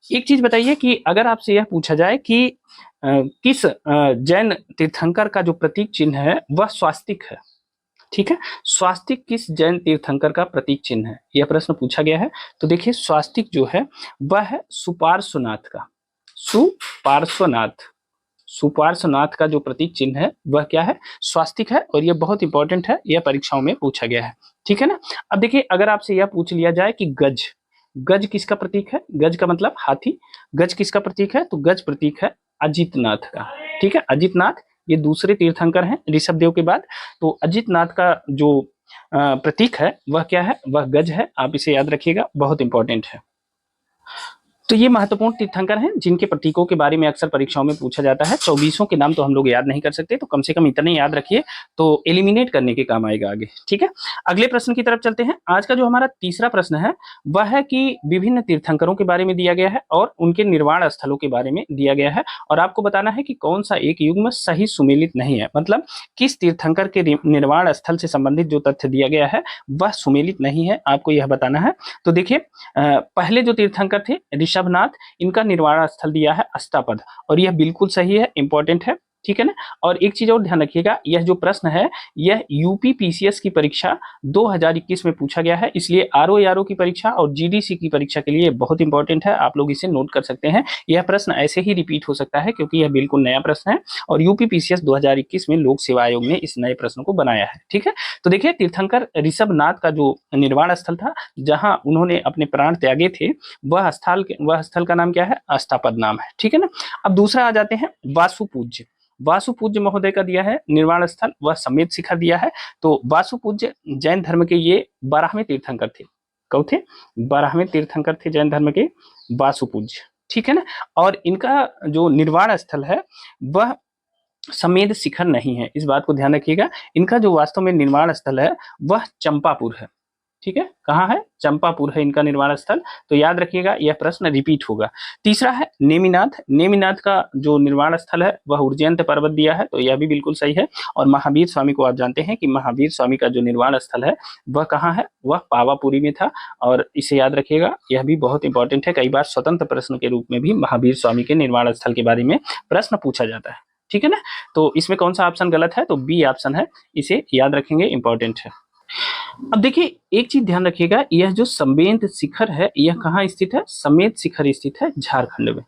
एक चीज बताइए कि अगर आपसे यह पूछा जाए कि किस जैन तीर्थंकर का जो प्रतीक चिन्ह है वह स्वास्तिक है, ठीक है, स्वास्तिक किस जैन तीर्थंकर का प्रतीक चिन्ह है, यह प्रश्न पूछा गया है। तो देखिए स्वास्तिक जो है वह है सुपार्श्वनाथ का, सुपार्श्वनाथ, सुपार्श्वनाथ का जो प्रतीक चिन्ह है वह क्या है, स्वास्तिक है, और यह बहुत इंपॉर्टेंट है, यह परीक्षाओं में पूछा गया है, ठीक है ना। अब देखिए अगर आपसे यह पूछ लिया जाए कि गज, गज किसका प्रतीक है, गज का मतलब हाथी, गज किसका प्रतीक है, तो गज प्रतीक है अजितनाथ का, ठीक है, अजितनाथ ये दूसरे तीर्थंकर हैं ऋषभदेव के बाद। तो अजितनाथ का जो प्रतीक है वह क्या है, वह गज है, आप इसे याद रखिएगा, बहुत इंपॉर्टेंट है। तो ये महत्वपूर्ण तीर्थंकर हैं जिनके प्रतीकों के बारे में अक्सर परीक्षाओं में पूछा जाता है। 24 के नाम तो हम लोग याद नहीं कर सकते, तो कम से कम इतने याद रखिए, तो एलिमिनेट करने के काम आएगा आगे, ठीक है। अगले प्रश्न की तरफ चलते हैं। आज का जो हमारा तीसरा प्रश्न है वह है कि विभिन्न तीर्थंकरों के बारे में दिया गया है और उनके निर्वाण स्थलों के बारे में दिया गया है, और आपको बताना है कि कौन सा एक युग्म सही सुमेलित नहीं है, मतलब किस तीर्थंकर के निर्वाण स्थल से संबंधित जो तथ्य दिया गया है वह सुमेलित नहीं है, आपको यह बताना है। तो देखिए पहले जो तीर्थंकर थे ऋषभनाथ, इनका निर्वाण स्थल दिया है अस्तापद, और यह बिल्कुल सही है, इंपॉर्टेंट है, ठीक है ना। और एक चीज और ध्यान रखिएगा, यह जो प्रश्न है यह यूपी पीसीएस की परीक्षा 2021 में पूछा गया है, इसलिए आरओ की परीक्षा और जीडीसी की परीक्षा के लिए बहुत इंपॉर्टेंट है, आप लोग इसे नोट कर सकते हैं। यह प्रश्न ऐसे ही रिपीट हो सकता है क्योंकि यह बिल्कुल नया प्रश्न है, और यूपी पीसीएस 2021 में लोक सेवा आयोग ने इस नए प्रश्न को बनाया है, ठीक है। तो देखिए तीर्थंकर ऋषभनाथ का जो निर्वाण स्थल था जहां उन्होंने अपने प्राण त्यागे थे, वह स्थल का नाम क्या है, अस्तापद नाम है, ठीक है ना। अब दूसरा आ जाते हैं वासुपूज्य, वासुपूज्य महोदय का दिया है निर्वाण स्थल, वह समेत शिखर दिया है। तो वासुपूज्य जैन धर्म के ये 12वें तीर्थंकर थे, कौन थे, 12वें तीर्थंकर थे जैन धर्म के वासुपूज्य, ठीक है ना। और इनका जो निर्वाण स्थल है वह समेत शिखर नहीं है, इस बात को ध्यान रखिएगा। इनका जो वास्तव में निर्वाण स्थल है वह चंपापुर है, ठीक है, कहाँ है, चंपापुर है इनका निर्वाण स्थल, तो याद रखिएगा यह प्रश्न रिपीट होगा। तीसरा है नेमिनाथ, नेमिनाथ का जो निर्वाण स्थल है वह उज्जैन पर्वत दिया है, तो यह भी बिल्कुल सही है। और महावीर स्वामी को आप जानते हैं कि महावीर स्वामी का जो निर्वाण स्थल है वह कहाँ है, वह पावापुरी में था, और इसे याद रखिएगा, यह भी बहुत इंपॉर्टेंट है, कई बार स्वतंत्र प्रश्न के रूप में भी महावीर स्वामी के निर्वाण स्थल के बारे में प्रश्न पूछा जाता है, ठीक है ना। तो इसमें कौन सा ऑप्शन गलत है, तो बी ऑप्शन है, इसे याद रखेंगे, इंपॉर्टेंट है। अब देखिए एक चीज ध्यान रखिएगा, यह जो समेत शिखर है यह कहाँ स्थित है, समेत शिखर स्थित है झारखंड में,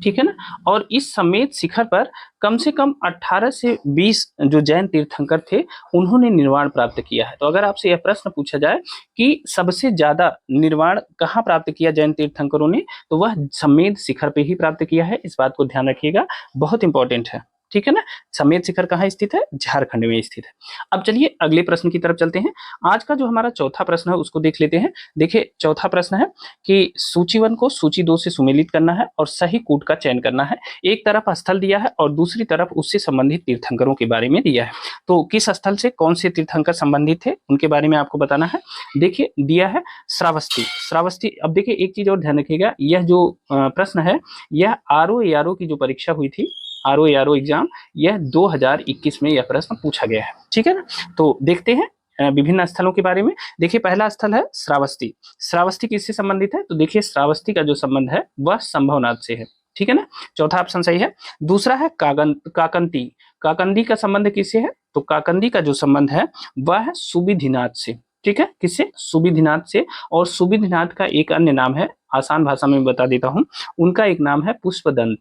ठीक है ना। और इस समेत शिखर पर कम से कम 18 से 20 जो जैन तीर्थंकर थे उन्होंने निर्वाण प्राप्त किया है। तो अगर आपसे यह प्रश्न पूछा जाए कि सबसे ज्यादा निर्वाण कहाँ प्राप्त किया जैन तीर्थंकरों ने, तो वह समेत शिखर पे ही प्राप्त किया है, इस बात को ध्यान रखिएगा, बहुत इंपॉर्टेंट है, ठीक है ना। समेत शिखर कहाँ स्थित है, झारखंड में स्थित है। अब चलिए अगले प्रश्न की तरफ चलते हैं। आज का जो हमारा चौथा प्रश्न है उसको देख लेते हैं। देखिए चौथा प्रश्न है कि सूची 1 को सूची 2 से सुमेलित करना है और सही कूट का चयन करना है। एक तरफ स्थल दिया है और दूसरी तरफ उससे संबंधित तीर्थंकरों के बारे में दिया है, तो किस स्थल से कौन से तीर्थंकर संबंधित थे उनके बारे में आपको बताना है। देखिए दिया है श्रावस्ती, श्रावस्ती। अब देखिए एक चीज और ध्यान रखिएगा, यह जो प्रश्न है यह आरओ की जो परीक्षा हुई थी, आरओ एग्जाम, यह 2021 में यह प्रश्न पूछा गया है, ठीक है ना। तो देखते हैं विभिन्न स्थलों के बारे में। देखिए पहला स्थल है श्रावस्ती, श्रावस्ती किससे संबंधित है, तो देखिए श्रावस्ती का जो संबंध है वह संभवनाथ से है, ठीक है ना, चौथा ऑप्शन सही है। दूसरा है काकंदी, काकंदी का संबंध किससे है, तो काकंदी का जो संबंध है वह है सुविधिनाथ से, ठीक है, किससे, सुविधिनाथ से। और सुविधिनाथ का एक अन्य नाम है, आसान भाषा में बता देता हूं, उनका एक नाम है पुष्पदंत,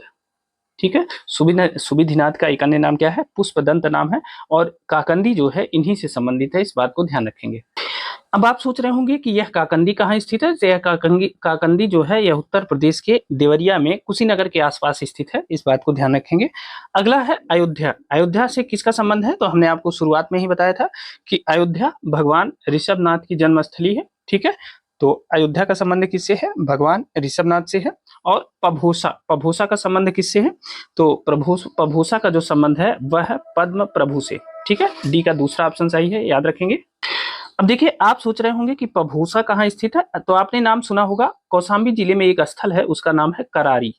ठीक है। सुविधिनाथ का एक अन्य नाम क्या है, पुष्पदंत नाम है, और काकंदी जो है इन्हीं से संबंधित है, इस बात को ध्यान रखेंगे। अब आप सोच रहे होंगे कि यह काकंदी कहाँ स्थित है, तो यह काकंदी जो है यह उत्तर प्रदेश के देवरिया में कुशीनगर के आसपास स्थित है, इस बात को ध्यान रखेंगे। अगला है अयोध्या, अयोध्या से किसका संबंध है, तो हमने आपको शुरुआत में ही बताया था कि अयोध्या भगवान ऋषभनाथ की जन्मस्थली है, ठीक है। तो अयोध्या का संबंध किससे है, भगवान ऋषभनाथ से है। और पभोसा, पभोसा का संबंध किससे है, तो पभोसा का जो संबंध है वह है पद्म प्रभु से, ठीक है। डी का दूसरा ऑप्शन सही है, याद रखेंगे। अब देखिए आप सोच रहे होंगे कि पभोसा कहाँ स्थित है, तो आपने नाम सुना होगा, कौशाम्बी जिले में एक स्थल है उसका नाम है करारी,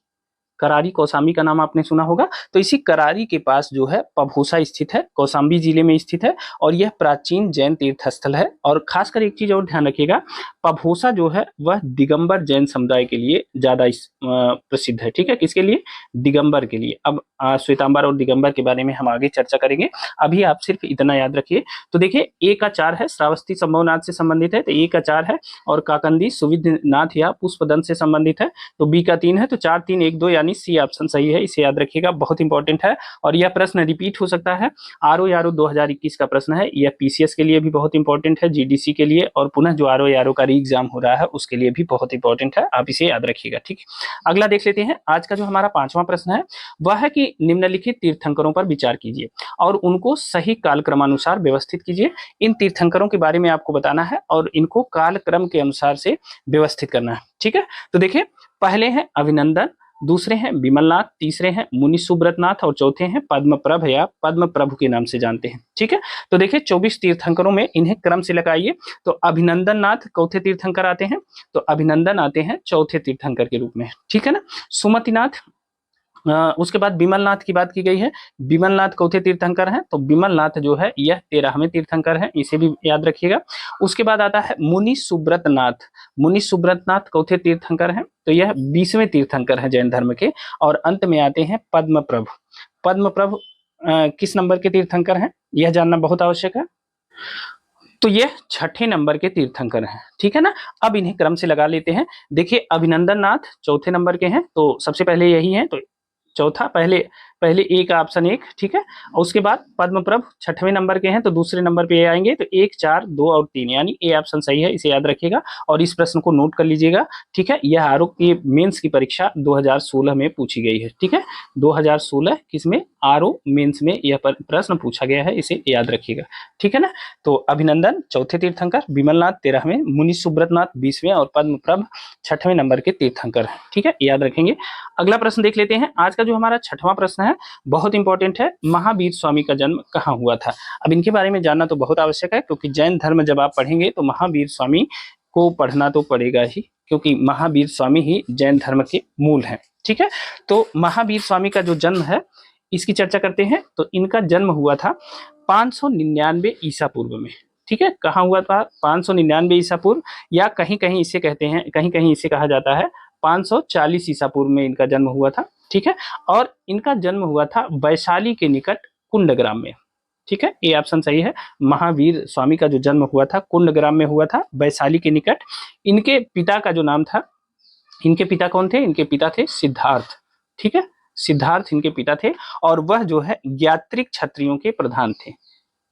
करारी कौशाम्बी का नाम आपने सुना होगा। तो इसी करारी के पास जो है पभूसा स्थित है, कौशाम्बी जिले में स्थित है और यह प्राचीन जैन तीर्थ स्थल है। और खासकर एक चीज और ध्यान रखिएगा, पभूसा जो है वह दिगंबर जैन समुदाय के लिए ज्यादा प्रसिद्ध है। ठीक है, किसके लिए? दिगंबर के लिए। अब श्वेतांबर और दिगंबर के बारे में हम आगे चर्चा करेंगे, अभी आप सिर्फ इतना याद रखिए। तो देखिए, ए का 4 है, श्रावस्ती संभवनाथ से संबंधित है, तो ए का 4 है। और काकंदी सुविध्यनाथ या पुष्पदंत से संबंधित है, तो बी का 3 है। तो 4 3 1 2 यानी सी ऑप्शन सही है, इसे याद रखिएगा, बहुत इंपॉर्टेंट है। और यह प्रश्न रिपीट हो सकता है, आरओ 2021 का प्रश्न है, यह पीसीएस के लिए भी बहुत इंपॉर्टेंट है, जीडीसी के लिए, और पुनः जो आरओ का री एग्जाम हो रहा है उसके लिए भी बहुत इंपॉर्टेंट है, आप इसे याद रखिएगा। ठीक है, अगला देख लेते हैं। आज का जो हमारा 5वां प्रश्न है वह है कि निम्नलिखित तीर्थंकरों पर विचार कीजिए और उनको सही कालक्रमानुसार व्यवस्थित कीजिए। इन तीर्थंकरों के बारे में आपको बताना है और इनको कालक्रम के अनुसार से व्यवस्थित करना है। ठीक है, तो देखिए, पहले हैं अभिनंदन, दूसरे हैं विमलनाथ, तीसरे हैं मुनि सुब्रतनाथ और चौथे हैं पद्मप्रभ या पद्म प्रभु के नाम से जानते हैं। ठीक है, तो देखिए 24 तीर्थंकरों में इन्हें क्रम से लगाइए। तो अभिनंदन नाथ चौथे तीर्थंकर आते हैं, तो अभिनंदन आते हैं चौथे तीर्थंकर के रूप में। ठीक है ना। सुमतिनाथ, उसके बाद विमलनाथ की बात की गई है, विमलनाथ चौथे तीर्थंकर हैं, तो विमलनाथ जो है यह 13वें तीर्थंकर है, इसे भी याद रखिएगा। उसके बाद आता है मुनि सुब्रतनाथ, मुनि सुब्रतनाथ चौथे तीर्थंकर हैं, तो यह 20वें तीर्थंकर है जैन धर्म के। और अंत में आते हैं पद्मप्रभ, पद्मप्रभ किस नंबर के तीर्थंकर हैं यह जानना बहुत आवश्यक है। तो ये 6ठे नंबर के तीर्थंकर हैं। ठीक है ना, अब इन्हें क्रम से लगा लेते हैं। देखिए, अभिनंदन नाथ चौथे नंबर के हैं, तो सबसे पहले यही है, तो चौथा, पहले पहले ए का ऑप्शन 1। ठीक है, और उसके बाद पद्मप्रभ 6वें नंबर के हैं, तो दूसरे नंबर पे आएंगे, तो 1 4 2 और 3 यानी ए ऑप्शन सही है, इसे याद रखिएगा और इस प्रश्न को नोट कर लीजिएगा। ठीक है, यह आरोप की मेंस की परीक्षा 2016 में पूछी गई है। ठीक है, 2016 किसमें? आरओ मेंस में यह प्रश्न पूछा गया है, इसे याद रखिएगा। ठीक है ना, तो अभिनंदन चौथे तीर्थंकर, विमलनाथ 13वें, मुनि सुब्रतनाथ 20वें और पद्मप्रभ 6वें नंबर के तीर्थंकर हैं। ठीक है, याद रखेंगे। अगला प्रश्न देख लेते हैं। आज का जो हमारा 6वां प्रश्न है बहुत इंपॉर्टेंट है, महावीर स्वामी का जन्म कहाँ हुआ था। अब इनके बारे में जानना तो बहुत आवश्यक है, क्योंकि जैन धर्म जब आप पढ़ेंगे तो महावीर स्वामी को पढ़ना तो पड़ेगा ही, क्योंकि महावीर स्वामी ही जैन धर्म के मूल हैं। ठीक है, तो महावीर स्वामी का जो जन्म है इसकी चर्चा करते हैं। तो इनका जन्म हुआ था 599 ईसा पूर्व में। ठीक है, कहाँ हुआ था? 599 ईसा पूर्व, या कहीं कहीं इसे कहते हैं, कहीं कहीं इसे कहा जाता है 540 ईसा पूर्व में इनका जन्म हुआ था। ठीक है, और इनका जन्म हुआ था वैशाली के निकट कुंडग्राम में। ठीक है, ये ऑप्शन सही है। महावीर स्वामी का जो जन्म हुआ था कुंडग्राम में हुआ था, वैशाली के निकट। इनके पिता का जो नाम था, इनके पिता कौन थे? इनके पिता थे सिद्धार्थ। ठीक है, सिद्धार्थ इनके पिता थे, और वह जो है ज्ञात्रिक क्षत्रियों के प्रधान थे।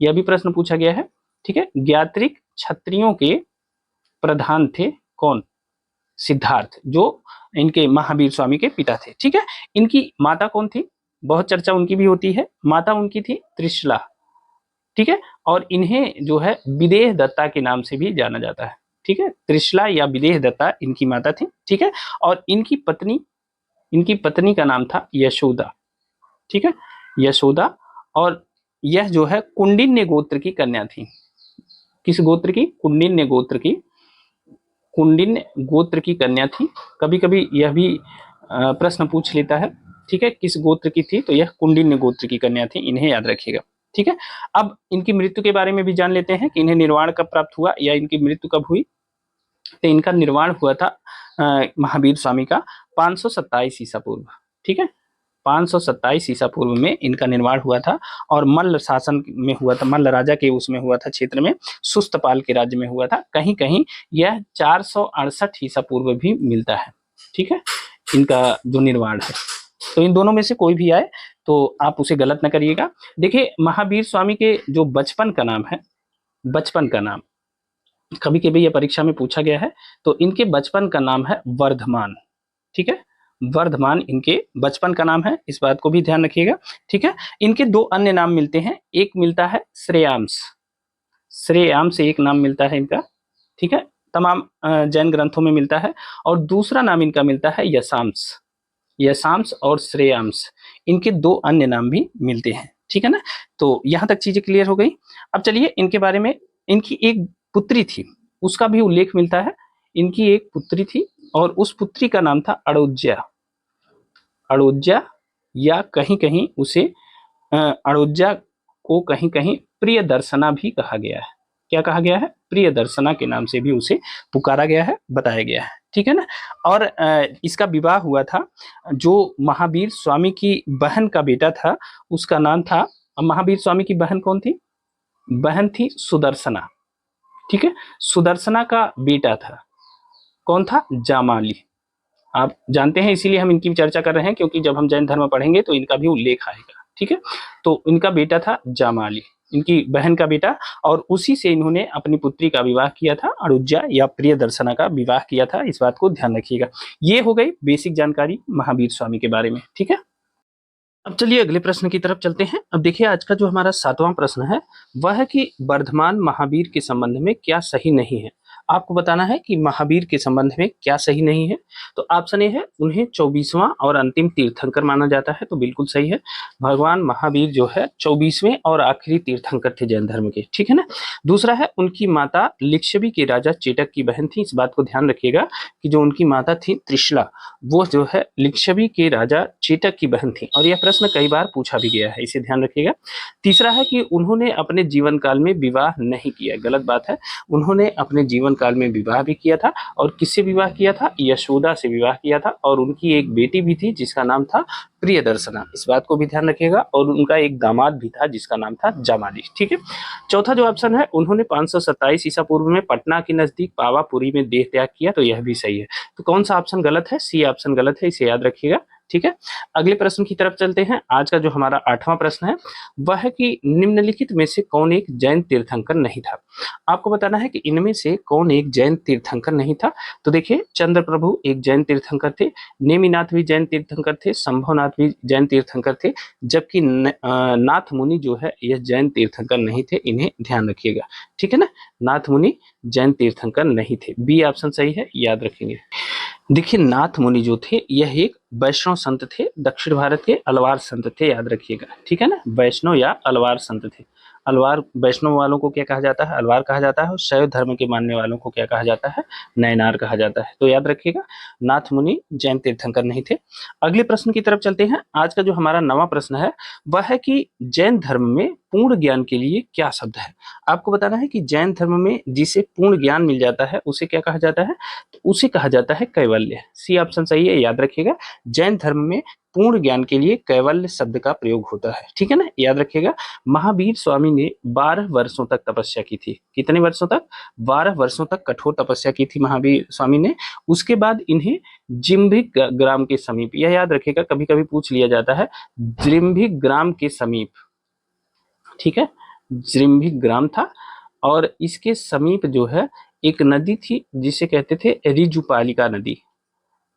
यह भी प्रश्न पूछा गया है। ठीक है, ज्ञात्रिक क्षत्रियों के प्रधान थे कौन? सिद्धार्थ, जो इनके महावीर स्वामी के पिता थे। ठीक है, इनकी माता कौन थी? बहुत चर्चा उनकी भी होती है। माता उनकी थी त्रिशला। ठीक है, और इन्हें जो है विदेह दत्ता के नाम से भी जाना जाता है। ठीक है, त्रिशला या विदेह दत्ता इनकी माता थी। ठीक है, और इनकी पत्नी का नाम था यशोदा। ठीक है, यशोदा, और यह जो है कुंडिन्य गोत्र की कन्या थी। किस गोत्र की? कुंडिन्य गोत्र की, कुंडिन्य गोत्र की कन्या थी। कभी कभी यह भी प्रश्न पूछ लेता है। ठीक है, किस गोत्र की थी? तो यह कुंडिन्य गोत्र की कन्या थी, इन्हें याद रखिएगा। ठीक है, अब इनकी मृत्यु के बारे में भी जान लेते हैं कि इन्हें निर्वाण कब प्राप्त हुआ या इनकी मृत्यु कब हुई। तो इनका निर्वाण हुआ था महावीर स्वामी का 527 ईसा पूर्व। ठीक है, 527 ईसा पूर्व में इनका निर्माण हुआ था, और मल्ल शासन में हुआ था, मल्ल राजा के उसमें हुआ था, क्षेत्र में, सुस्तपाल के राज्य में हुआ था। कहीं कहीं यह 468 ईसा पूर्व भी मिलता है। ठीक है, इनका जो निर्माण है, तो इन दोनों में से कोई भी आए तो आप उसे गलत न करिएगा। देखिए, महावीर स्वामी के जो बचपन का नाम है, बचपन का नाम कभी कभी यह परीक्षा में पूछा गया है, तो इनके बचपन का नाम है वर्धमान। ठीक है, वर्धमान इनके बचपन का नाम है, इस बात को भी ध्यान रखिएगा। ठीक है, इनके दो अन्य नाम मिलते हैं, एक मिलता है श्रेयांश, श्रेयांश एक नाम मिलता है इनका। ठीक है, तमाम जैन ग्रंथों में मिलता है, और दूसरा नाम इनका मिलता है यशांश, यशांश और श्रेयांश, इनके दो अन्य नाम भी मिलते हैं। ठीक है ना, तो यहां तक चीजें क्लियर हो गई। अब चलिए इनके बारे में, इनकी एक पुत्री थी, उसका भी उल्लेख मिलता है। इनकी एक पुत्री थी और उस पुत्री का नाम था अड़ोज्या। अड़ोजा या कहीं कहीं उसे अड़ोजा को कहीं कहीं प्रिय दर्शना भी कहा गया है। क्या कहा गया है? प्रिय दर्शना के नाम से भी उसे पुकारा गया है, बताया गया है। ठीक है ना। और इसका विवाह हुआ था, जो महावीर स्वामी की बहन का बेटा था उसका नाम था, महावीर स्वामी की बहन कौन थी? बहन थी सुदर्शना। ठीक है, सुदर्शना का बेटा था, कौन था? जामाली। आप जानते हैं, इसीलिए हम इनकी चर्चा कर रहे हैं, क्योंकि जब हम जैन धर्म पढ़ेंगे तो इनका भी उल्लेख आएगा। ठीक है, तो इनका बेटा था जामाली, इनकी बहन का बेटा, और उसी से इन्होंने अपनी पुत्री का विवाह किया था, अड़ुज्जा या प्रिय दर्शना का विवाह किया था। इस बात को ध्यान रखिएगा। ये हो गई बेसिक जानकारी महावीर स्वामी के बारे में। ठीक है, अब चलिए अगले प्रश्न की तरफ चलते हैं। अब देखिए आज का जो हमारा 7वां प्रश्न है वह है कि वर्धमान महावीर के संबंध में क्या सही नहीं है। आपको बताना है कि महावीर के संबंध में क्या सही नहीं है। तो ऑप्शन ए है, उन्हें 24वां और अंतिम तीर्थंकर माना जाता है, तो बिल्कुल सही है। भगवान महावीर जो है 24वें और आखिरी तीर्थंकर थे जैन धर्म के। ठीक है ना। दूसरा है, उनकी माता लिच्छवी के राजा चेटक की बहन थी। इस बात को ध्यान रखिएगा कि जो उनकी माता थी त्रिशला, वो जो है लिच्छवी के राजा चेटक की बहन थी, और यह प्रश्न कई बार पूछा भी गया है, इसे ध्यान रखिएगा। तीसरा है कि उन्होंने अपने जीवन काल में विवाह नहीं किया। गलत बात है, उन्होंने अपने जीवन काल में विवाह भी किया था, और किससे विवाह किया था? यशोदा से विवाह किया था, और उनकी एक बेटी भी थी जिसका नाम था प्रियदर्शना। इस बात को भी ध्यान रखिएगा। और उनका एक दामाद भी था जिसका नाम था जामाली। ठीक है। चौथा जो ऑप्शन है, उन्होंने 527 ईसा पूर्व में पटना के नजदीक पावापुरी में देह त्याग किया, तो यह भी सही है। तो कौन सा ऑप्शन गलत है? सी ऑप्शन गलत है, इसे याद रखिएगा। ठीक है, अगले प्रश्न की तरफ चलते हैं। आज का जो हमारा 8वां प्रश्न है वह है कि निम्नलिखित में से कौन एक जैन तीर्थंकर नहीं था। आपको बताना है कि इनमें से कौन एक जैन तीर्थंकर नहीं था। तो देखिए, चंद्र प्रभु एक जैन तीर्थंकर थे, नेमिनाथ भी जैन तीर्थंकर थे, संभवनाथ भी जैन तीर्थंकर थे, जबकि नाथ मुनि जो है यह जैन तीर्थंकर नहीं थे। इन्हें ध्यान रखिएगा। ठीक है ना, नाथ मुनि जैन तीर्थंकर नहीं थे। बी ऑप्शन सही है, याद रखेंगे। देखिए, नाथ मुनि जो थे यह एक वैष्णव संत थे, दक्षिण भारत के अलवार संत थे, याद रखिएगा। ठीक है ना, वैष्णव या अलवार संत थे। अलवार वैष्णव वालों को क्या कहा जाता है? अलवार कहा जाता है। और शैव धर्म के मानने वालों को क्या कहा जाता है? नयनार कहा जाता है। तो याद रखिएगा, नाथ मुनि जैन तीर्थंकर नहीं थे। अगले प्रश्न की तरफ चलते हैं। आज का जो हमारा 9वां प्रश्न है वह है कि जैन धर्म में पूर्ण ज्ञान के लिए क्या शब्द है। आपको बताना है कि जैन धर्म में जिसे पूर्ण ज्ञान मिल जाता है उसे क्या कहा जाता है? तो उसे कहा जाता है कैवल्य। सी ऑप्शन सही है, याद रखिएगा। जैन धर्म में पूर्ण ज्ञान के लिए कैवल्य शब्द का प्रयोग होता है। ठीक है ना, याद रखिएगा। महावीर स्वामी ने 12 वर्षों तक तपस्या की थी। कितने वर्षों तक? 12 वर्षों तक कठोर तपस्या की थी महावीर स्वामी ने। उसके बाद इन्हें जिम्भिक ग्राम के समीप, यह याद रखिएगा, कभी कभी पूछ लिया जाता है, जिम्भिक ग्राम के समीप। ठीक है, जिम्भिक ग्राम था, और इसके समीप जो है एक नदी थी जिसे कहते थे रिजुपालिका नदी।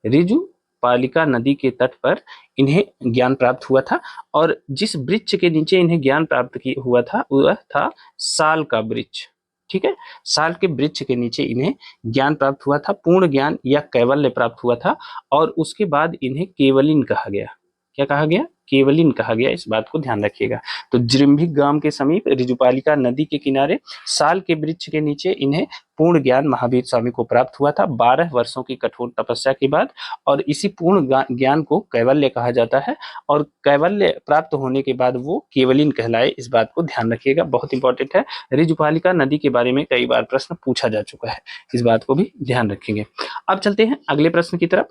रिजुपालिका नदी के तट पर इन्हें ज्ञान प्राप्त हुआ था। और जिस वृक्ष के नीचे इन्हें ज्ञान प्राप्त हुआ था वह था साल का वृक्ष। ठीक है, साल के वृक्ष के नीचे इन्हें ज्ञान प्राप्त हुआ था, पूर्ण ज्ञान या कैवल्य प्राप्त हुआ था। और उसके बाद इन्हें केवलिन कहा गया। क्या कहा गया? केवलिन कहा गया। इस बात को ध्यान रखिएगा। तो जिम्भिक ग्राम के समीप रिजुपालिका नदी के किनारे साल के वृक्ष के नीचे इन्हें पूर्ण ज्ञान महावीर स्वामी को प्राप्त हुआ था 12 वर्षों की कठोर तपस्या के बाद। और इसी पूर्ण ज्ञान को कैवल्य कहा जाता है। और कैवल्य प्राप्त होने के बाद वो केवलिन कहलाए। इस बात को ध्यान रखिएगा, बहुत इंपॉर्टेंट है। रिजुपालिका नदी के बारे में कई बार प्रश्न पूछा जा चुका है, इस बात को भी ध्यान रखेंगे। अब चलते हैं अगले प्रश्न की तरफ।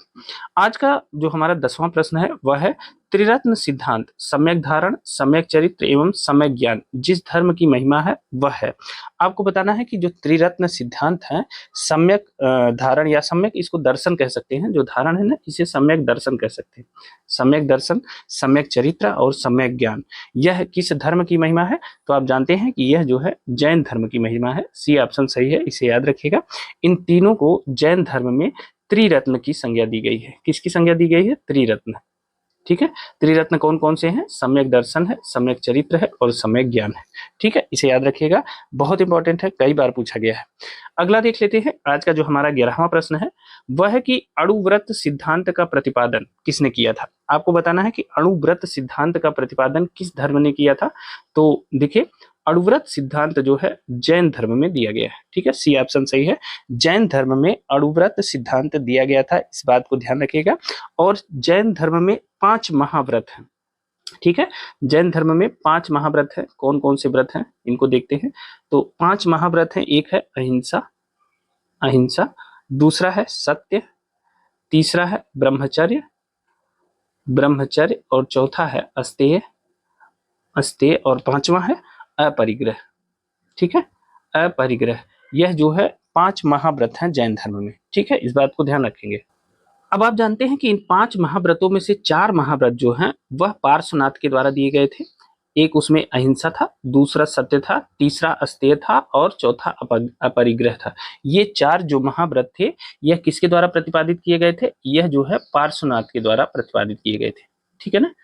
आज का जो हमारा 10वां प्रश्न है वह है, त्रिरत्न सिद्धांत सम्यक धारण, सम्यक चरित्र एवं सम्यक ज्ञान जिस धर्म की महिमा है वह है। आपको बताना है कि जो त्रिरत्न सिद्धांत है, सम्यक धारण या सम्यक, इसको दर्शन कह सकते हैं, जो धारण है ना इसे सम्यक दर्शन कह सकते हैं। सम्यक दर्शन, सम्यक चरित्र और सम्यक ज्ञान, यह किस धर्म की महिमा है? तो आप जानते हैं कि यह जो है जैन धर्म की महिमा है। सी ऑप्शन सही है, इसे याद रखिएगा। इन तीनों को जैन धर्म में त्रिरत्न की संज्ञा दी गई है। किसकी संज्ञा दी गई है? त्रिरत्न। ठीक है, त्रिरत्न कौन कौन से हैं? सम्यक दर्शन है, सम्यक चरित्र है और सम्यक ज्ञान है। ठीक है, इसे याद रखिएगा, बहुत इंपॉर्टेंट है, कई बार पूछा गया है। अगला देख लेते हैं। आज का जो हमारा 11वां प्रश्न है वह है कि अणुव्रत सिद्धांत का प्रतिपादन किसने किया था। आपको बताना है कि अणुव्रत सिद्धांत का प्रतिपादन किस धर्म ने किया था। तो देखिए, अणुव्रत सिद्धांत जो है जैन धर्म में दिया गया है। ठीक है, सी ऑप्शन सही है। जैन धर्म में अणुव्रत सिद्धांत दिया गया था, इस बात को ध्यान रखिएगा। और जैन धर्म में 5 महाव्रत हैं। ठीक है, जैन धर्म में 5 महाव्रत हैं। कौन कौन से व्रत हैं इनको देखते हैं। तो 5 महाव्रत हैं। एक है अहिंसा, अहिंसा, दूसरा है सत्य, तीसरा है ब्रह्मचर्य, ब्रह्मचर्य, और चौथा है अस्तेय, अस्तेय, और पांचवा है अपरिग्रह। ठीक है, अपरिग्रह। यह जो है 5 महाव्रत हैं जैन धर्म में। ठीक है, इस बात को ध्यान रखेंगे। अब आप जानते हैं कि इन 5 महाव्रतों में से 4 महाव्रत जो हैं वह पार्श्वनाथ के द्वारा दिए गए थे। एक उसमें अहिंसा था, दूसरा सत्य था, तीसरा अस्तेय था, और चौथा अपरिग्रह था। ये 4 जो महाव्रत थे यह किसके द्वारा प्रतिपादित किए गए थे? यह जो है पार्श्वनाथ के द्वारा प्रतिपादित किए गए थे। ठीक है ना।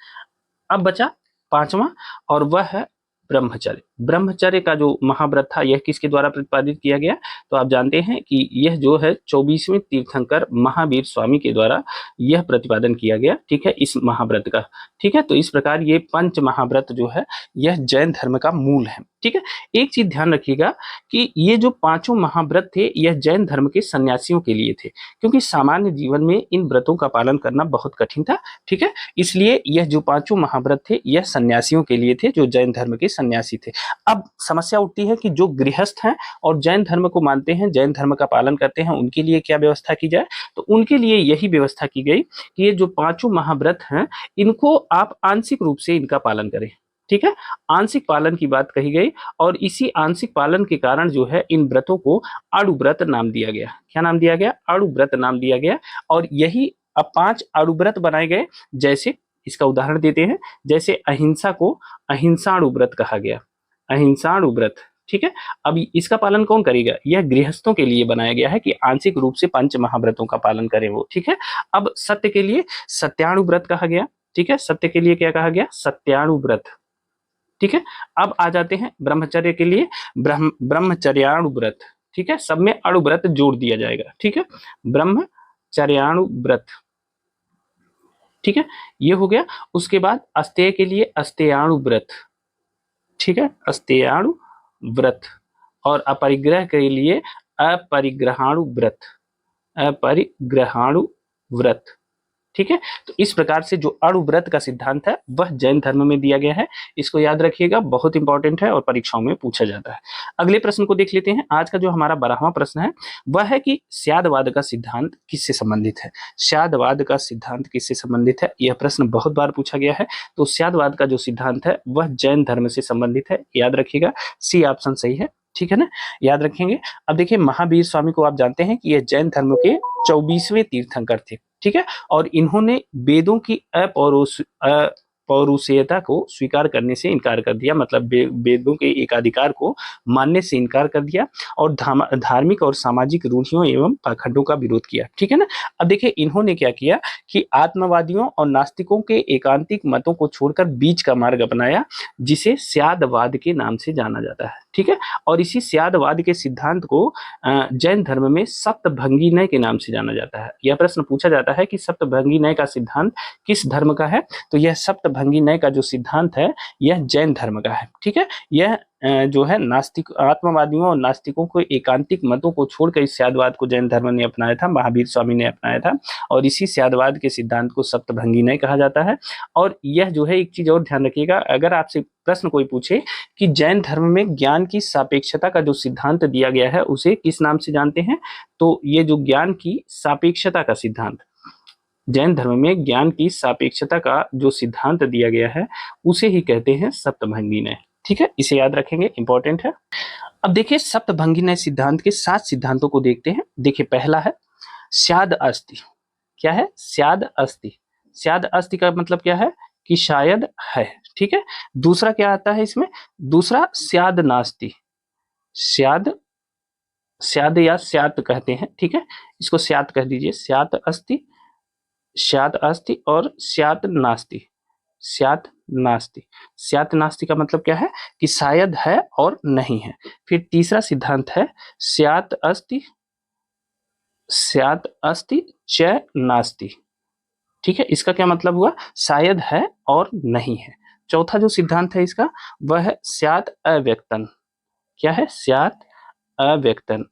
अब बचा 5वां, और वह है ब्रह्मचर्य। ब्रह्मचर्य का जो महाव्रत था यह किसके द्वारा प्रतिपादित किया गया? तो आप जानते हैं कि यह जो है 24वें तीर्थंकर महावीर स्वामी के द्वारा यह प्रतिपादन किया गया। ठीक है, इस महाव्रत का। ठीक है, तो इस प्रकार ये 5 महाव्रत जो है यह जैन धर्म का मूल है। ठीक है, एक चीज ध्यान रखिएगा कि ये जो 5 महाव्रत थे यह जैन धर्म के सन्यासियों के लिए थे, क्योंकि सामान्य जीवन में इन व्रतों का पालन करना बहुत कठिन था। ठीक है, इसलिए यह जो 5 महाव्रत थे यह सन्यासियों के लिए थे, जो जैन धर्म के सन्यासी थे। अब समस्या उठती है कि जो गृहस्थ हैं और जैन धर्म को मानते हैं, जैन धर्म का पालन करते हैं, उनके लिए क्या व्यवस्था की जाए? तो उनके लिए यही व्यवस्था की गई कि ये जो 5 महाव्रत हैं इनको आप आंशिक रूप से इनका पालन करें। ठीक है, आंशिक पालन की बात कही गई, और इसी आंशिक पालन के कारण जो है इन व्रतों को अणुव्रत नाम दिया गया। क्या नाम दिया गया? अणुव्रत नाम दिया गया। और यही अब 5 अणुव्रत बनाए गए। जैसे इसका उदाहरण देते हैं, जैसे अहिंसा को अहिंसाणुव्रत कहा गया, अहिंसाणुव्रत। ठीक है, अब इसका पालन कौन करेगा? यह गृहस्थों के लिए बनाया गया है कि आंशिक रूप से 5 महाव्रतों का पालन करें वो। ठीक है, अब सत्य के लिए सत्याणुव्रत कहा गया। ठीक है, सत्य के लिए क्या कहा गया? सत्याणुव्रत। ठीक है, अब आ जाते हैं ब्रह्मचर्य के लिए ब्रह्मचर्याणुव्रत। ठीक है, सब में अणुव्रत जोड़ दिया जाएगा। ठीक है, ब्रह्मचर्याणुव्रत। ठीक है, ये हो गया। उसके बाद अस्तेय के लिए अस्तेयाणुव्रत। ठीक है, अस्तेयाणुव्रत। और अपरिग्रह के लिए अपरिग्रहाणुव्रत, अपरिग्रहाणुव्रत। ठीक है, तो इस प्रकार से जो अणुव्रत का सिद्धांत है वह जैन धर्म में दिया गया है। इसको याद रखिएगा, बहुत इंपॉर्टेंट है और परीक्षाओं में पूछा जाता है। अगले प्रश्न को देख लेते हैं। आज का जो हमारा 12वां प्रश्न है वह है कि स्यादवाद का सिद्धांत किससे संबंधित है? स्यादवाद का सिद्धांत किससे संबंधित है? यह प्रश्न बहुत बार पूछा गया है। तो स्यादवाद का जो सिद्धांत है वह जैन धर्म से संबंधित है, याद रखिएगा, सी ऑप्शन सही है। ठीक है ना, याद रखेंगे। अब देखिए, महावीर स्वामी को आप जानते हैं कि यह जैन धर्म के 24वें तीर्थंकर थे। ठीक है, और इन्होंने वेदों की अपौरुषेयता को स्वीकार करने से इनकार कर दिया, मतलब वेदों के एकाधिकार को मानने से इनकार कर दिया, और धार्मिक और सामाजिक रूढ़ियों एवं पाखंडों का विरोध किया। ठीक है ना। अब देखिए, इन्होंने क्या किया कि आत्मवादियों और नास्तिकों के एकांतिक मतों को छोड़कर बीच का मार्ग अपनाया, जिसे स्यादवाद के नाम से जाना जाता है। ठीक है, और इसी स्यादवाद के सिद्धांत को जैन धर्म में सप्तभंगी के नाम से जाना जाता है। यह प्रश्न पूछा जाता है कि सप्तभंगी का सिद्धांत किस धर्म का है? तो यह सप्तभंगी का जो सिद्धांत है यह जैन धर्म का है। ठीक है, यह जो है नास्तिक आत्मवादियों और नास्तिकों को एकांतिक मतों को छोड़कर इस स्यादवाद को जैन धर्म ने अपनाया था, महावीर स्वामी ने अपनाया था, और इसी स्यादवाद के सिद्धांत को सप्तभंगी कहा जाता है। और यह जो है, एक चीज और ध्यान रखिएगा, अगर आपसे प्रश्न कोई पूछे कि जैन धर्म में ज्ञान की सापेक्षता का जो सिद्धांत दिया गया है उसे किस नाम से जानते हैं? तो ये जो ज्ञान की सापेक्षता का सिद्धांत, जैन धर्म में ज्ञान की सापेक्षता का जो सिद्धांत दिया गया है उसे ही कहते हैं सप्तभंगी। ठीक है, इसे याद रखेंगे, इंपॉर्टेंट है। अब देखिए, सप्तभंगी सिद्धांत के 7 सिद्धांतों को देखते हैं। देखिए, पहला है स्याद अस्ति। क्या है? स्याद अस्ति। स्याद अस्ति का मतलब क्या है? कि शायद है। ठीक है, दूसरा क्या आता है इसमें? दूसरा स्याद नास्ति। स्याद, स्याद या स्यात कहते हैं। ठीक है, इसको स्यात कह दीजिए, स्यात अस्ति, स्यात अस्ति, और स्यात नास्ति। स्यात नास्ति। स्यात नास्ति का मतलब क्या है? कि शायद है और नहीं है। फिर तीसरा सिद्धांत है स्यात अस्ति, स्यात अस्ति च नास्ति। ठीक है, इसका क्या मतलब हुआ? शायद है और नहीं है। चौथा जो सिद्धांत है इसका वह है स्यात् अव्यक्तन। क्या है? स्यात् अव्यक्तन।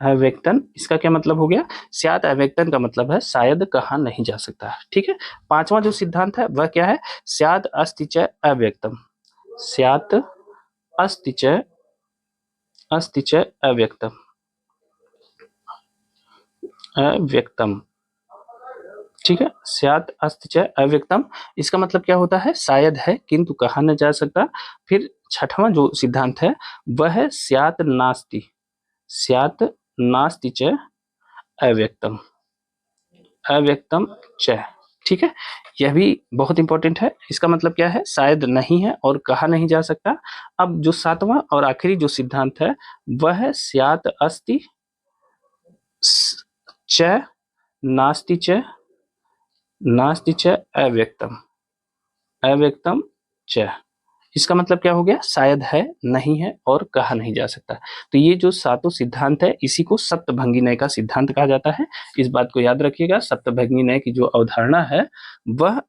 अव्यक्तन इसका क्या मतलब हो गया? स्यात् अव्यक्तन का मतलब है शायद कहा नहीं जा सकता। ठीक है। पांचवा जो सिद्धांत है वह क्या है? स्यात् अस्ति च अव्यक्तम। स्यात् अस्ति च अव्यक्तम। अव्यक्तम। ठीक है। स्यात् अस्ति च अव्यक्तम इसका मतलब क्या होता है? शायद है किंतु कहा न जा सकता। फिर छठवां जो सिद्धांत है वह है स्यात् नास्ति। स्यात् नास्ति च अव्यक्तम। अव्यक्तम च। ठीक है। यह भी बहुत इंपॉर्टेंट है। इसका मतलब क्या है? शायद नहीं है और कहा नहीं जा सकता। अब जो सातवां और आखिरी जो सिद्धांत है वह है स्यात् अस्ति च नास्ति च अव्यक्तम। अव्यक्तम च इसका मतलब क्या हो गया? शायद है, नहीं है और कहा नहीं जा सकता। तो ये जो सातों सिद्धांत है इसी को सप्तभंगी न्याय का सिद्धांत कहा जाता है। इस बात को याद रखिएगा। सप्तभंगी न्याय की जो अवधारणा है वह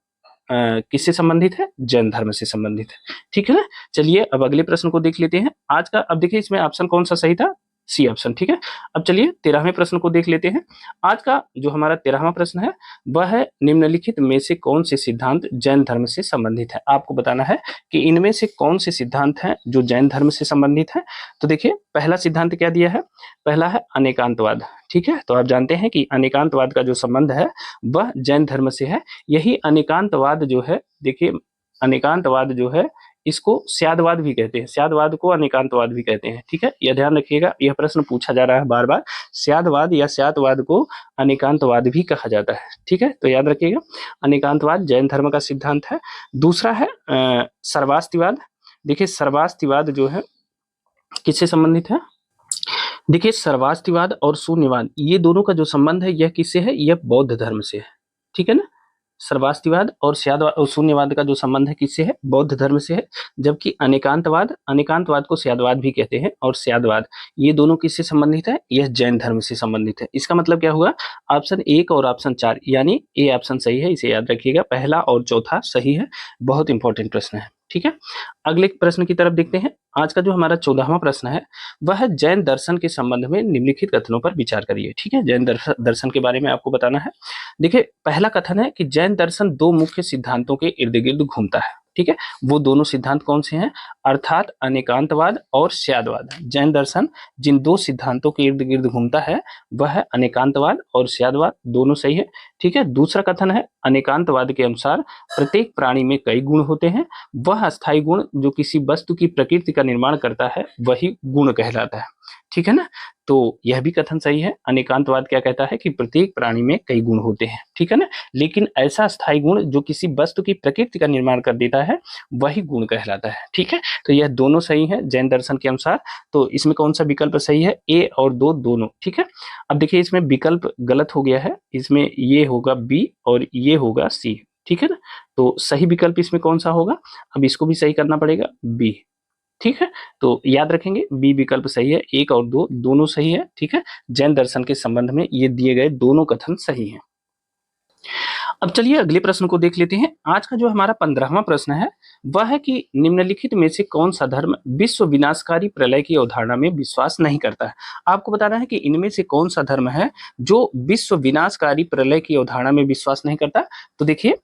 किससे संबंधित है? जैन धर्म से संबंधित है। ठीक है ना। चलिए अब अगले प्रश्न को देख लेते हैं आज का। अब देखिए इसमें ऑप्शन कौन सा सही था? C option. ठीक है। अब चलिए 13वें प्रश्न को देख लेते हैं। आज का जो हमारा 13वां प्रश्न है वह है निम्नलिखित में से कौन से सिद्धांत जैन धर्म से संबंधित है? आपको बताना है कि इनमें से कौन से सिद्धांत हैं जो जैन धर्म से संबंधित है। तो देखिए पहला सिद्धांत क्या दिया है? पहला है अनेकांतवाद। ठीक है। तो आप जानते हैं कि अनेकांतवाद का जो संबंध है वह जैन धर्म से है। यही अनेकांतवाद जो है, देखिए अनेकांतवाद जो है इसको स्यादवाद भी कहते हैं। स्यादवाद को अनेकांतवाद भी कहते हैं। ठीक है। यह ध्यान रखिएगा, यह प्रश्न पूछा जा रहा है बार बार। स्यादवाद या स्यातवाद को अनेकांतवाद भी कहा जाता है। ठीक है। तो याद रखिएगा अनेकांतवाद जैन धर्म का सिद्धांत है। दूसरा है सर्वास्तिवाद। देखिए सर्वास्तिवाद जो है किससे संबंधित है? देखिए सर्वास्तिवाद और शून्यवाद ये दोनों का जो संबंध है यह किससे है? यह बौद्ध धर्म से है। ठीक है ना। सर्वास्तिवाद और स्यादवाद और शून्यवाद का जो संबंध है किससे है? बौद्ध धर्म से है। जबकि अनेकांतवाद को स्यादवाद भी कहते हैं और स्यादवाद ये दोनों किससे संबंधित है? यह जैन धर्म से संबंधित है। इसका मतलब क्या हुआ? ऑप्शन 1 और ऑप्शन 4 यानी ए ऑप्शन सही है। इसे याद रखिएगा, पहला और चौथा सही है। बहुत इंपॉर्टेंट प्रश्न है। ठीक है। अगले प्रश्न की तरफ देखते हैं। आज का जो हमारा 14वां प्रश्न है वह है जैन दर्शन के संबंध में निम्नलिखित कथनों पर विचार करिए। ठीक है। जैन दर्शन के बारे में आपको बताना है। देखिए पहला कथन है कि जैन दर्शन दो मुख्य सिद्धांतों के इर्द गिर्द घूमता है। ठीक है। वो दोनों सिद्धांत कौन से हैं? अर्थात अनेकांतवाद और स्यादवाद। जैन दर्शन जिन दो सिद्धांतों के इर्द गिर्द घूमता है वह है अनेकांतवाद और स्यादवाद। दोनों सही है। ठीक है। दूसरा कथन है अनेकांतवाद के अनुसार प्रत्येक प्राणी में कई गुण होते हैं। वह अस्थायी गुण जो किसी वस्तु की प्रकृति का निर्माण करता है वही गुण कहलाता है। ठीक है ना। तो यह भी कथन सही है। अनेकांतवाद क्या कहता है कि प्रत्येक प्राणी में कई गुण होते हैं। ठीक है ना। लेकिन ऐसा स्थायी गुण जो किसी वस्तु की प्रकृति का निर्माण कर देता है वही गुण कहलाता है। ठीक है। तो यह दोनों सही है जैन दर्शन के अनुसार। तो इसमें कौन सा विकल्प सही है? ए और 2 दोनों। ठीक है। अब देखिए इसमें विकल्प गलत हो गया है। इसमें ये होगा बी और ये होगा सी। ठीक है ना। तो सही विकल्प इसमें कौन सा होगा? अब इसको भी सही करना पड़ेगा, बी। ठीक है। तो याद रखेंगे बी विकल्प सही है। 1 और 2 दोनों सही है। ठीक है। जैन दर्शन के संबंध में ये दिए गए दोनों कथन सही हैं। अब चलिए अगले प्रश्न को देख लेते हैं। आज का जो हमारा 15वां प्रश्न है वह है कि निम्नलिखित में से कौन सा धर्म विश्व विनाशकारी प्रलय की अवधारणा में विश्वास नहीं करता है? आपको बताना है कि इनमें से कौन सा धर्म है जो विश्व विनाशकारी प्रलय की अवधारणा में विश्वास नहीं करता। तो देखिए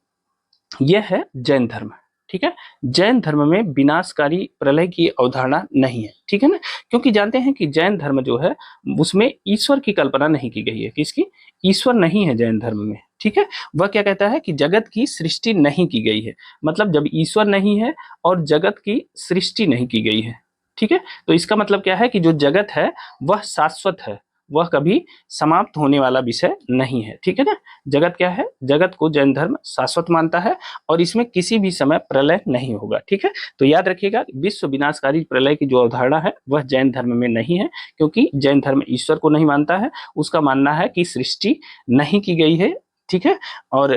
यह है जैन धर्म। ठीक है। जैन धर्म में विनाशकारी प्रलय की अवधारणा नहीं है। ठीक है ना। क्योंकि जानते हैं कि जैन धर्म जो है उसमें ईश्वर की कल्पना नहीं की गई है। किसकी? ईश्वर नहीं है जैन धर्म में। ठीक है। वह क्या कहता है कि जगत की सृष्टि नहीं की गई है। मतलब जब ईश्वर नहीं है और जगत की सृष्टि नहीं की गई है। ठीक है। तो इसका मतलब क्या है कि जो जगत है वह शाश्वत है, वह कभी समाप्त होने वाला विषय नहीं है। ठीक है ना। जगत क्या है? जगत को जैन धर्म शाश्वत मानता है और इसमें किसी भी समय प्रलय नहीं होगा। ठीक है। तो याद रखिएगा विश्व विनाशकारी प्रलय की जो अवधारणा है वह जैन धर्म में नहीं है। क्योंकि जैन धर्म ईश्वर को नहीं मानता है। उसका मानना है कि सृष्टि नहीं की गई है। ठीक है। और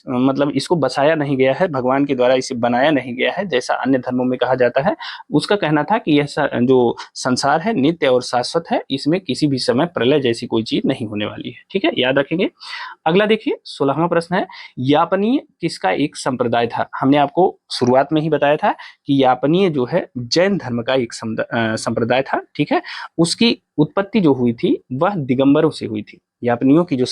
मतलब इसको बसाया नहीं गया है, भगवान के द्वारा इसे बनाया नहीं गया है जैसा अन्य धर्मों में कहा जाता है। उसका कहना था कि यह जो संसार है नित्य और शाश्वत है, इसमें किसी भी समय प्रलय जैसी कोई चीज नहीं होने वाली है। ठीक है, याद रखेंगे। अगला देखिए 16वां प्रश्न है, यापनीय किसका एक संप्रदाय था? हमने आपको शुरुआत में ही बताया था कि यापनीय जो है जैन धर्म का एक संप्रदाय था। ठीक है, उसकी उत्पत्ति जो हुई थी वह दिगंबरों से हुई थी। यापनियों की जो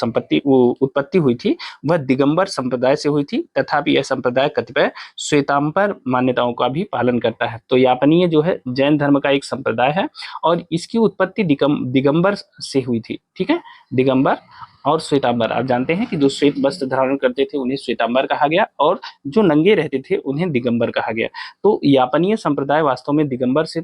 उत्पत्ति हुई थी वह दिगंबर संप्रदाय से हुई थी, तथापि यह संप्रदाय कतिपय श्वेतांबर मान्यताओं का भी पालन करता है। तो यापनीय जो है जैन धर्म का एक संप्रदाय है और इसकी उत्पत्ति दिगंबर से हुई थी। ठीक है, दिगंबर और श्वेतांबर, आप जानते हैं कि जो श्वेत वस्त्र धारण करते थे उन्हें श्वेतांबर कहा गया और जो नंगे रहते थे उन्हें दिगंबर कहा गया। तो यापनीय संप्रदाय वास्तव में दिगंबर से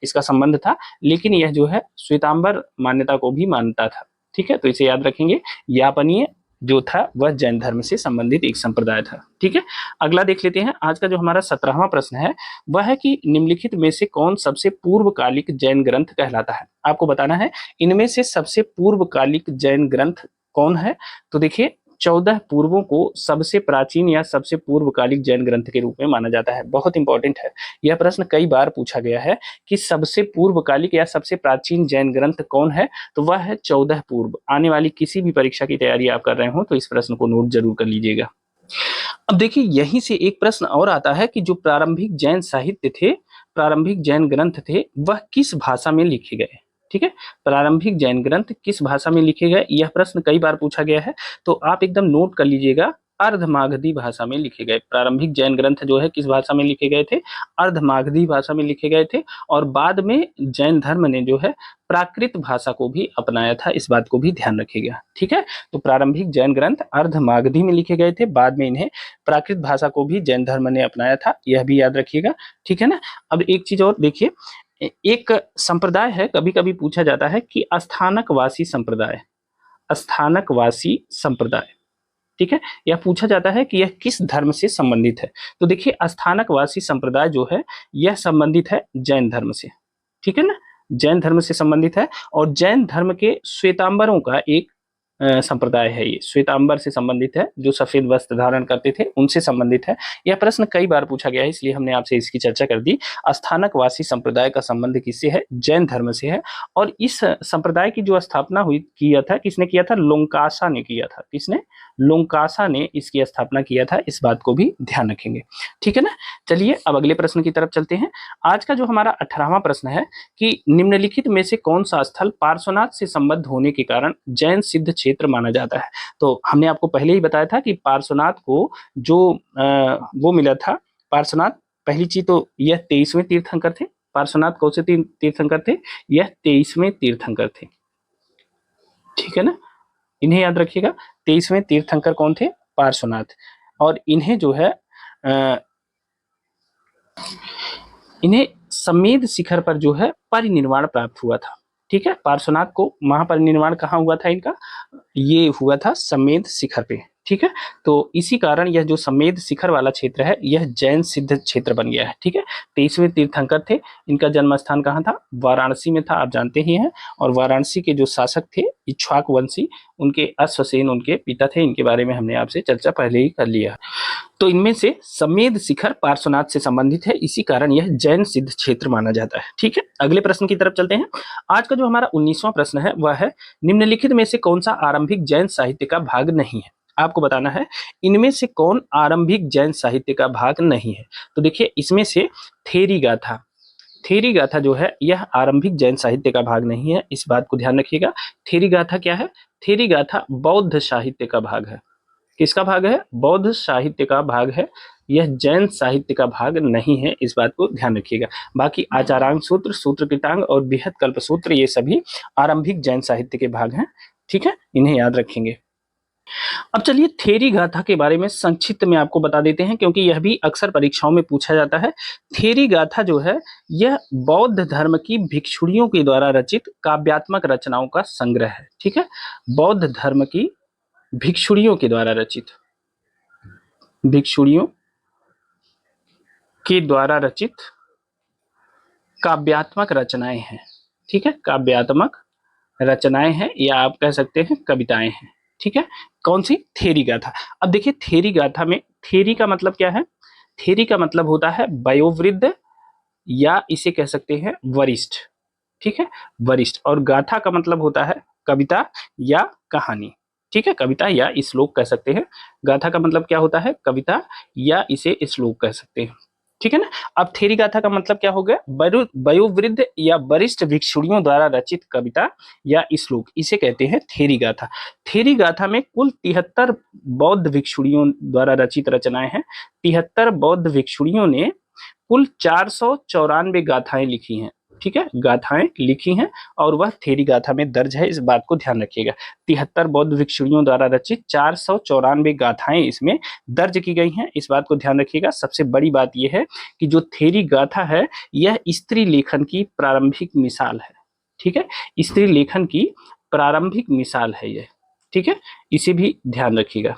इसका संबंध था, लेकिन यह जो है श्वेतांबर मान्यता को भी मानता था। ठीक है, तो इसे याद रखेंगे, यापनीय जो था वह जैन धर्म से संबंधित एक संप्रदाय था। ठीक है, अगला देख लेते हैं। आज का जो हमारा 17वां प्रश्न है वह है कि निम्नलिखित में से कौन सबसे पूर्वकालिक जैन ग्रंथ कहलाता है? आपको बताना है इनमें से सबसे पूर्वकालिक जैन ग्रंथ कौन है। तो देखिए 14 पूर्वों को सबसे प्राचीन या सबसे पूर्वकालिक जैन ग्रंथ के रूप में माना जाता है। बहुत इंपॉर्टेंट है यह प्रश्न, कई बार पूछा गया है कि सबसे पूर्वकालिक या सबसे प्राचीन जैन ग्रंथ कौन है, तो वह है 14 पूर्व। आने वाली किसी भी परीक्षा की तैयारी आप कर रहे हो तो इस प्रश्न को नोट जरूर कर लीजिएगा। अब देखिए यहीं से एक प्रश्न और आता है कि जो प्रारंभिक जैन साहित्य थे, प्रारंभिक जैन ग्रंथ थे, वह किस भाषा में लिखे गए? ठीक है, प्रारंभिक जैन ग्रंथ किस भाषा में लिखे गए, यह प्रश्न कई बार पूछा गया है, तो आप एकदम नोट कर लीजिएगा। अर्धमागधी भाषा में लिखे गए प्रारंभिक जैन ग्रंथ जो है किस भाषा में लिखे गए थे? अर्धमागधी भाषा में लिखे गए थे। और बाद में जैन धर्म ने जो है प्राकृत भाषा को भी अपनाया था, इस बात को भी ध्यान रखिएगा। ठीक है, तो प्रारंभिक जैन ग्रंथ अर्धमागधी में लिखे गए थे, बाद में इन्हें प्राकृत भाषा को भी जैन धर्म ने अपनाया था, यह भी याद रखिएगा। ठीक है ना। अब एक चीज और देखिए, एक संप्रदाय है, कभी कभी पूछा जाता है कि स्थानकवासी संप्रदाय, स्थानकवासी संप्रदाय, ठीक है, यह पूछा जाता है कि यह किस धर्म से संबंधित है। तो देखिए स्थानकवासी संप्रदाय जो है यह संबंधित है जैन धर्म से। ठीक है ना, जैन धर्म से संबंधित है और जैन धर्म के श्वेतांबरों का एक संप्रदाय है। ये श्वेतांबर से संबंधित है, जो सफेद वस्त्र धारण करते थे उनसे संबंधित है। यह प्रश्न कई बार पूछा गया है, इसलिए हमने आपसे इसकी चर्चा कर दी। स्थानकवासी संप्रदाय का संबंध किससे है? जैन धर्म से है। और इस संप्रदाय की जो स्थापना हुई किया था, किसने किया था? लोंकासा ने किया था। किसने? लोंकासा ने इसकी स्थापना किया था, इस बात को भी ध्यान रखेंगे। ठीक है ना। चलिए अब अगले प्रश्न की तरफ चलते हैं। आज का जो हमारा 18वां प्रश्न है कि निम्नलिखित में से कौन सा स्थल पार्श्वनाथ से संबद्ध होने के कारण जैन सिद्ध क्षेत्र माना जाता है? तो हमने आपको पहले ही बताया था कि पार्श्वनाथ को जो वो मिला था, पार्श्वनाथ, पहली चीज तो यह 23वें तीर्थंकर थे। पार्श्वनाथ कौन से तीर्थंकर थे? यह 23वें तीर्थंकर थे। ठीक है ना, इन्हें याद रखिएगा। 23वें तीर्थंकर कौन थे? पार्श्वनाथ। और इन्हें जो है इन्हें समेध शिखर पर जो है परिनिर्वाण प्राप्त हुआ था। ठीक है, पार्श्वनाथ को महापरिनिर्वाण कहाँ हुआ था इनका? ये हुआ था समेध शिखर पे। ठीक है, तो इसी कारण यह जो समेध शिखर वाला क्षेत्र है यह जैन सिद्ध क्षेत्र बन गया है। ठीक है, 23वें तीर्थंकर थे, इनका जन्म स्थान कहाँ था? वाराणसी में था, आप जानते ही हैं। और वाराणसी के जो शासक थे इक्ष्वाक वंशी, उनके अश्वसेन उनके पिता थे। इनके बारे में हमने आपसे चर्चा पहले ही कर लिया। तो इनमें से समेध शिखर पार्श्वनाथ से संबंधित है, इसी कारण यह जैन सिद्ध क्षेत्र माना जाता है। ठीक है, अगले प्रश्न की तरफ चलते हैं। आज का जो हमारा 19वां प्रश्न है वह है निम्नलिखित में से कौन सा आरंभिक जैन साहित्य का भाग नहीं है? आपको बताना है इनमें से कौन आरंभिक जैन साहित्य का भाग नहीं है। तो देखिए इसमें से थेरी गाथा, थेरी गाथा जो है यह आरंभिक जैन साहित्य का भाग नहीं है, इस बात को ध्यान रखिएगा। थेरी गाथा क्या है? थेरी गाथा बौद्ध साहित्य का भाग है। किसका भाग है? बौद्ध साहित्य का भाग है, यह जैन साहित्य का भाग नहीं है, इस बात को ध्यान रखिएगा। बाकी आचारांग सूत्र, सूत्र कृतांग और बृहत कल्प सूत्र ये सभी आरंभिक जैन साहित्य के भाग हैं। ठीक है, इन्हें याद रखेंगे। अब चलिए थेरी गाथा के बारे में संक्षिप्त में आपको बता देते हैं, क्योंकि यह भी अक्सर परीक्षाओं में पूछा जाता है। थेरी गाथा जो है यह बौद्ध धर्म की भिक्षुणियों के द्वारा रचित काव्यात्मक रचनाओं का संग्रह है। ठीक है, बौद्ध धर्म की भिक्षुणियों के द्वारा रचित, भिक्षुणियों के द्वारा रचित काव्यात्मक रचनाएं हैं। ठीक है, काव्यात्मक रचनाएं हैं या आप कह सकते हैं कविताएं हैं। ठीक है, कौन सी? थेरी गाथा। अब देखिए थेरी गाथा में थेरी का मतलब क्या है? थेरी का मतलब होता है वयोवृद्ध या इसे कह सकते हैं वरिष्ठ, ठीक है, वरिष्ठ। और गाथा का मतलब होता है कविता या कहानी, ठीक है, कविता या श्लोक कह सकते हैं। गाथा का मतलब क्या होता है? कविता या इसे श्लोक कह सकते हैं, ठीक है ना। अब थेरी गाथा का मतलब क्या हो गया? वयोवृद्ध या वरिष्ठ भिक्षुणियों द्वारा रचित कविता या श्लोक, इसे कहते हैं थेरी गाथा। थेरी गाथा में कुल 73 बौद्ध भिक्षुणियों द्वारा रचित रचनाएं हैं। 73 बौद्ध भिक्षुणियों ने कुल 494 गाथाएं लिखी हैं, ठीक है, गाथाएं लिखी हैं, और वह थेरी गाथा में दर्ज है, इस बात को ध्यान रखिएगा। 73 बौद्ध भिक्षुणियों द्वारा रचित 494 गाथाएं इसमें दर्ज की गई हैं, इस बात को ध्यान रखिएगा। सबसे बड़ी बात यह है कि जो थेरी गाथा है यह स्त्री लेखन की प्रारंभिक मिसाल है, ठीक है, स्त्री लेखन की प्रारंभिक मिसाल है यह, ठीक है, इसे भी ध्यान रखिएगा,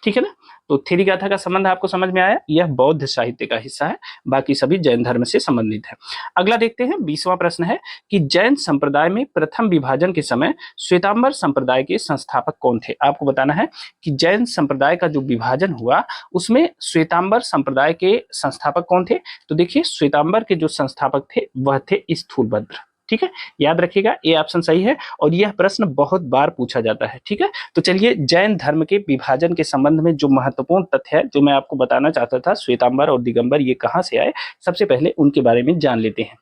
ठीक है ना। तो थेरी गाथा का संबंध आपको समझ में आया, यह बौद्ध साहित्य का हिस्सा है, बाकी सभी जैन धर्म से संबंधित है। अगला देखते हैं, 20वां प्रश्न है कि जैन संप्रदाय में प्रथम विभाजन के समय श्वेतांबर संप्रदाय के संस्थापक कौन थे? आपको बताना है कि जैन संप्रदाय का जो विभाजन हुआ उसमें श्वेतांबर संप्रदाय के संस्थापक कौन थे? तो देखिए श्वेतांबर के जो संस्थापक थे वह थे स्थूलभद्र, ठीक है, याद रखिएगा, ये ऑप्शन सही है और यह प्रश्न बहुत बार पूछा जाता है, ठीक है। तो चलिए जैन धर्म के विभाजन के संबंध में जो महत्वपूर्ण तथ्य है जो मैं आपको बताना चाहता था, श्वेतांबर और दिगंबर ये कहां से आए, सबसे पहले उनके बारे में जान लेते हैं।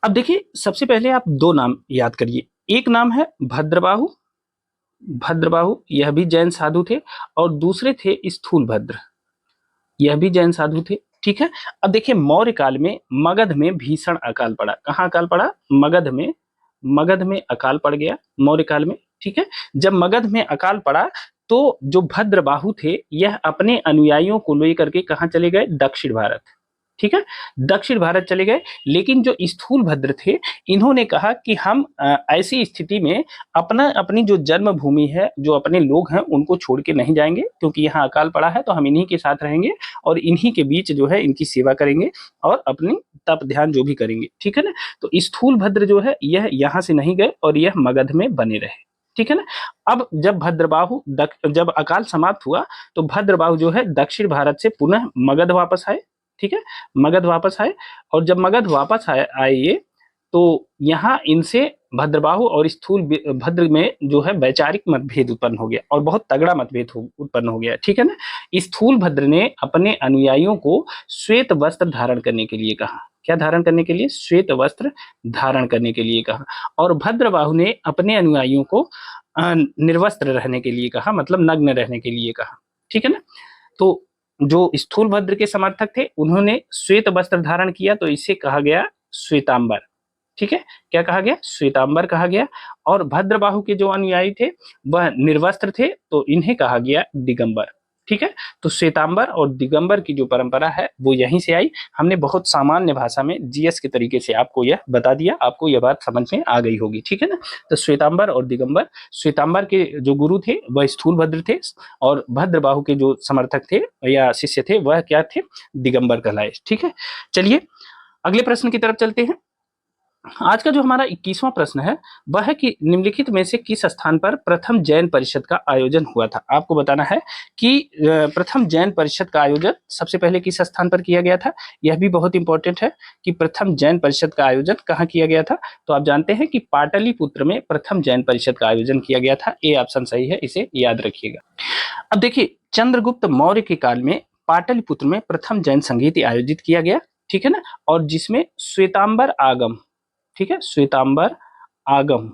अब देखिए सबसे पहले आप दो नाम याद करिए, एक नाम है भद्रबाहु, भद्रबाहु यह भी जैन साधु थे, और दूसरे थे स्थूलभद्र, यह भी जैन साधु थे, ठीक है। अब देखिए मौर्य काल में मगध में भीषण अकाल पड़ा, कहाँ अकाल पड़ा? मगध में, मगध में अकाल पड़ गया मौर्य काल में, ठीक है। जब मगध में अकाल पड़ा तो जो भद्रबाहु थे यह अपने अनुयायियों को लेकर के कहाँ चले गए? दक्षिण भारत, ठीक है, दक्षिण भारत चले गए। लेकिन जो स्थूलभद्र थे इन्होंने कहा कि हम ऐसी स्थिति में अपनी जो जन्मभूमि है, जो अपने लोग हैं उनको छोड़ के नहीं जाएंगे, क्योंकि यहाँ अकाल पड़ा है तो हम इन्हीं के साथ रहेंगे और इन्हीं के बीच जो है इनकी सेवा करेंगे और अपनी तप ध्यान जो भी करेंगे, ठीक है ना। तो स्थूलभद्र जो है यह यहाँ से नहीं गए और यह मगध में बने रहे, ठीक है ना। अब जब भद्रबाहु जब अकाल समाप्त हुआ तो भद्रबाहु जो है दक्षिण भारत से पुनः मगध वापस आए, ठीक है, मगध वापस आए। और जब मगध वापस आए ये, तो यहाँ इनसे भद्रबाहु और स्थूल भद्र में जो है वैचारिक मतभेद उत्पन्न हो गया और बहुत तगड़ा मतभेद उत्पन्न हो गया, ठीक है ना। स्थूल भद्र ने अपने अनुयायियों को श्वेत वस्त्र धारण करने के लिए कहा, क्या धारण करने के लिए? श्वेत वस्त्र धारण करने के लिए कहा। और भद्रबाहु ने अपने अनुयायियों को निर्वस्त्र रहने के लिए कहा, मतलब नग्न रहने के लिए कहा, ठीक है ना। तो जो स्थूलभद्र के समर्थक थे उन्होंने श्वेत वस्त्र धारण किया, तो इसे कहा गया श्वेतांबर, ठीक है, क्या कहा गया? श्वेतांबर कहा गया। और भद्रबाहु के जो अनुयायी थे वह निर्वस्त्र थे, तो इन्हें कहा गया दिगंबर, ठीक है। तो श्वेतांबर और दिगंबर की जो परंपरा है वो यहीं से आई। हमने बहुत सामान्य भाषा में जीएस के तरीके से आपको यह बता दिया, आपको यह बात समझ में आ गई होगी, ठीक है ना। तो श्वेतांबर और दिगंबर, श्वेतांबर के जो गुरु थे वह स्थूलभद्र थे और भद्रबाहु के जो समर्थक थे या शिष्य थे वह क्या थे? दिगंबर कहलाए, ठीक है। चलिए अगले प्रश्न की तरफ चलते हैं। आज का जो हमारा 21वां प्रश्न है वह है कि निम्नलिखित में से किस स्थान पर प्रथम जैन परिषद का आयोजन हुआ था? आपको बताना है कि प्रथम जैन परिषद का आयोजन सबसे पहले किस स्थान पर किया गया था। यह भी बहुत इंपॉर्टेंट है कि प्रथम जैन परिषद का आयोजन कहाँ किया गया था। तो आप जानते हैं कि पाटलिपुत्र में प्रथम जैन परिषद का आयोजन किया गया था, ये ऑप्शन सही है, इसे याद रखिएगा। अब देखिए चंद्रगुप्त मौर्य के काल में पाटलिपुत्र में प्रथम जैन संगीत आयोजित किया गया, ठीक है ना, और जिसमें श्वेतांबर आगम, ठीक है, श्वेतांबर आगम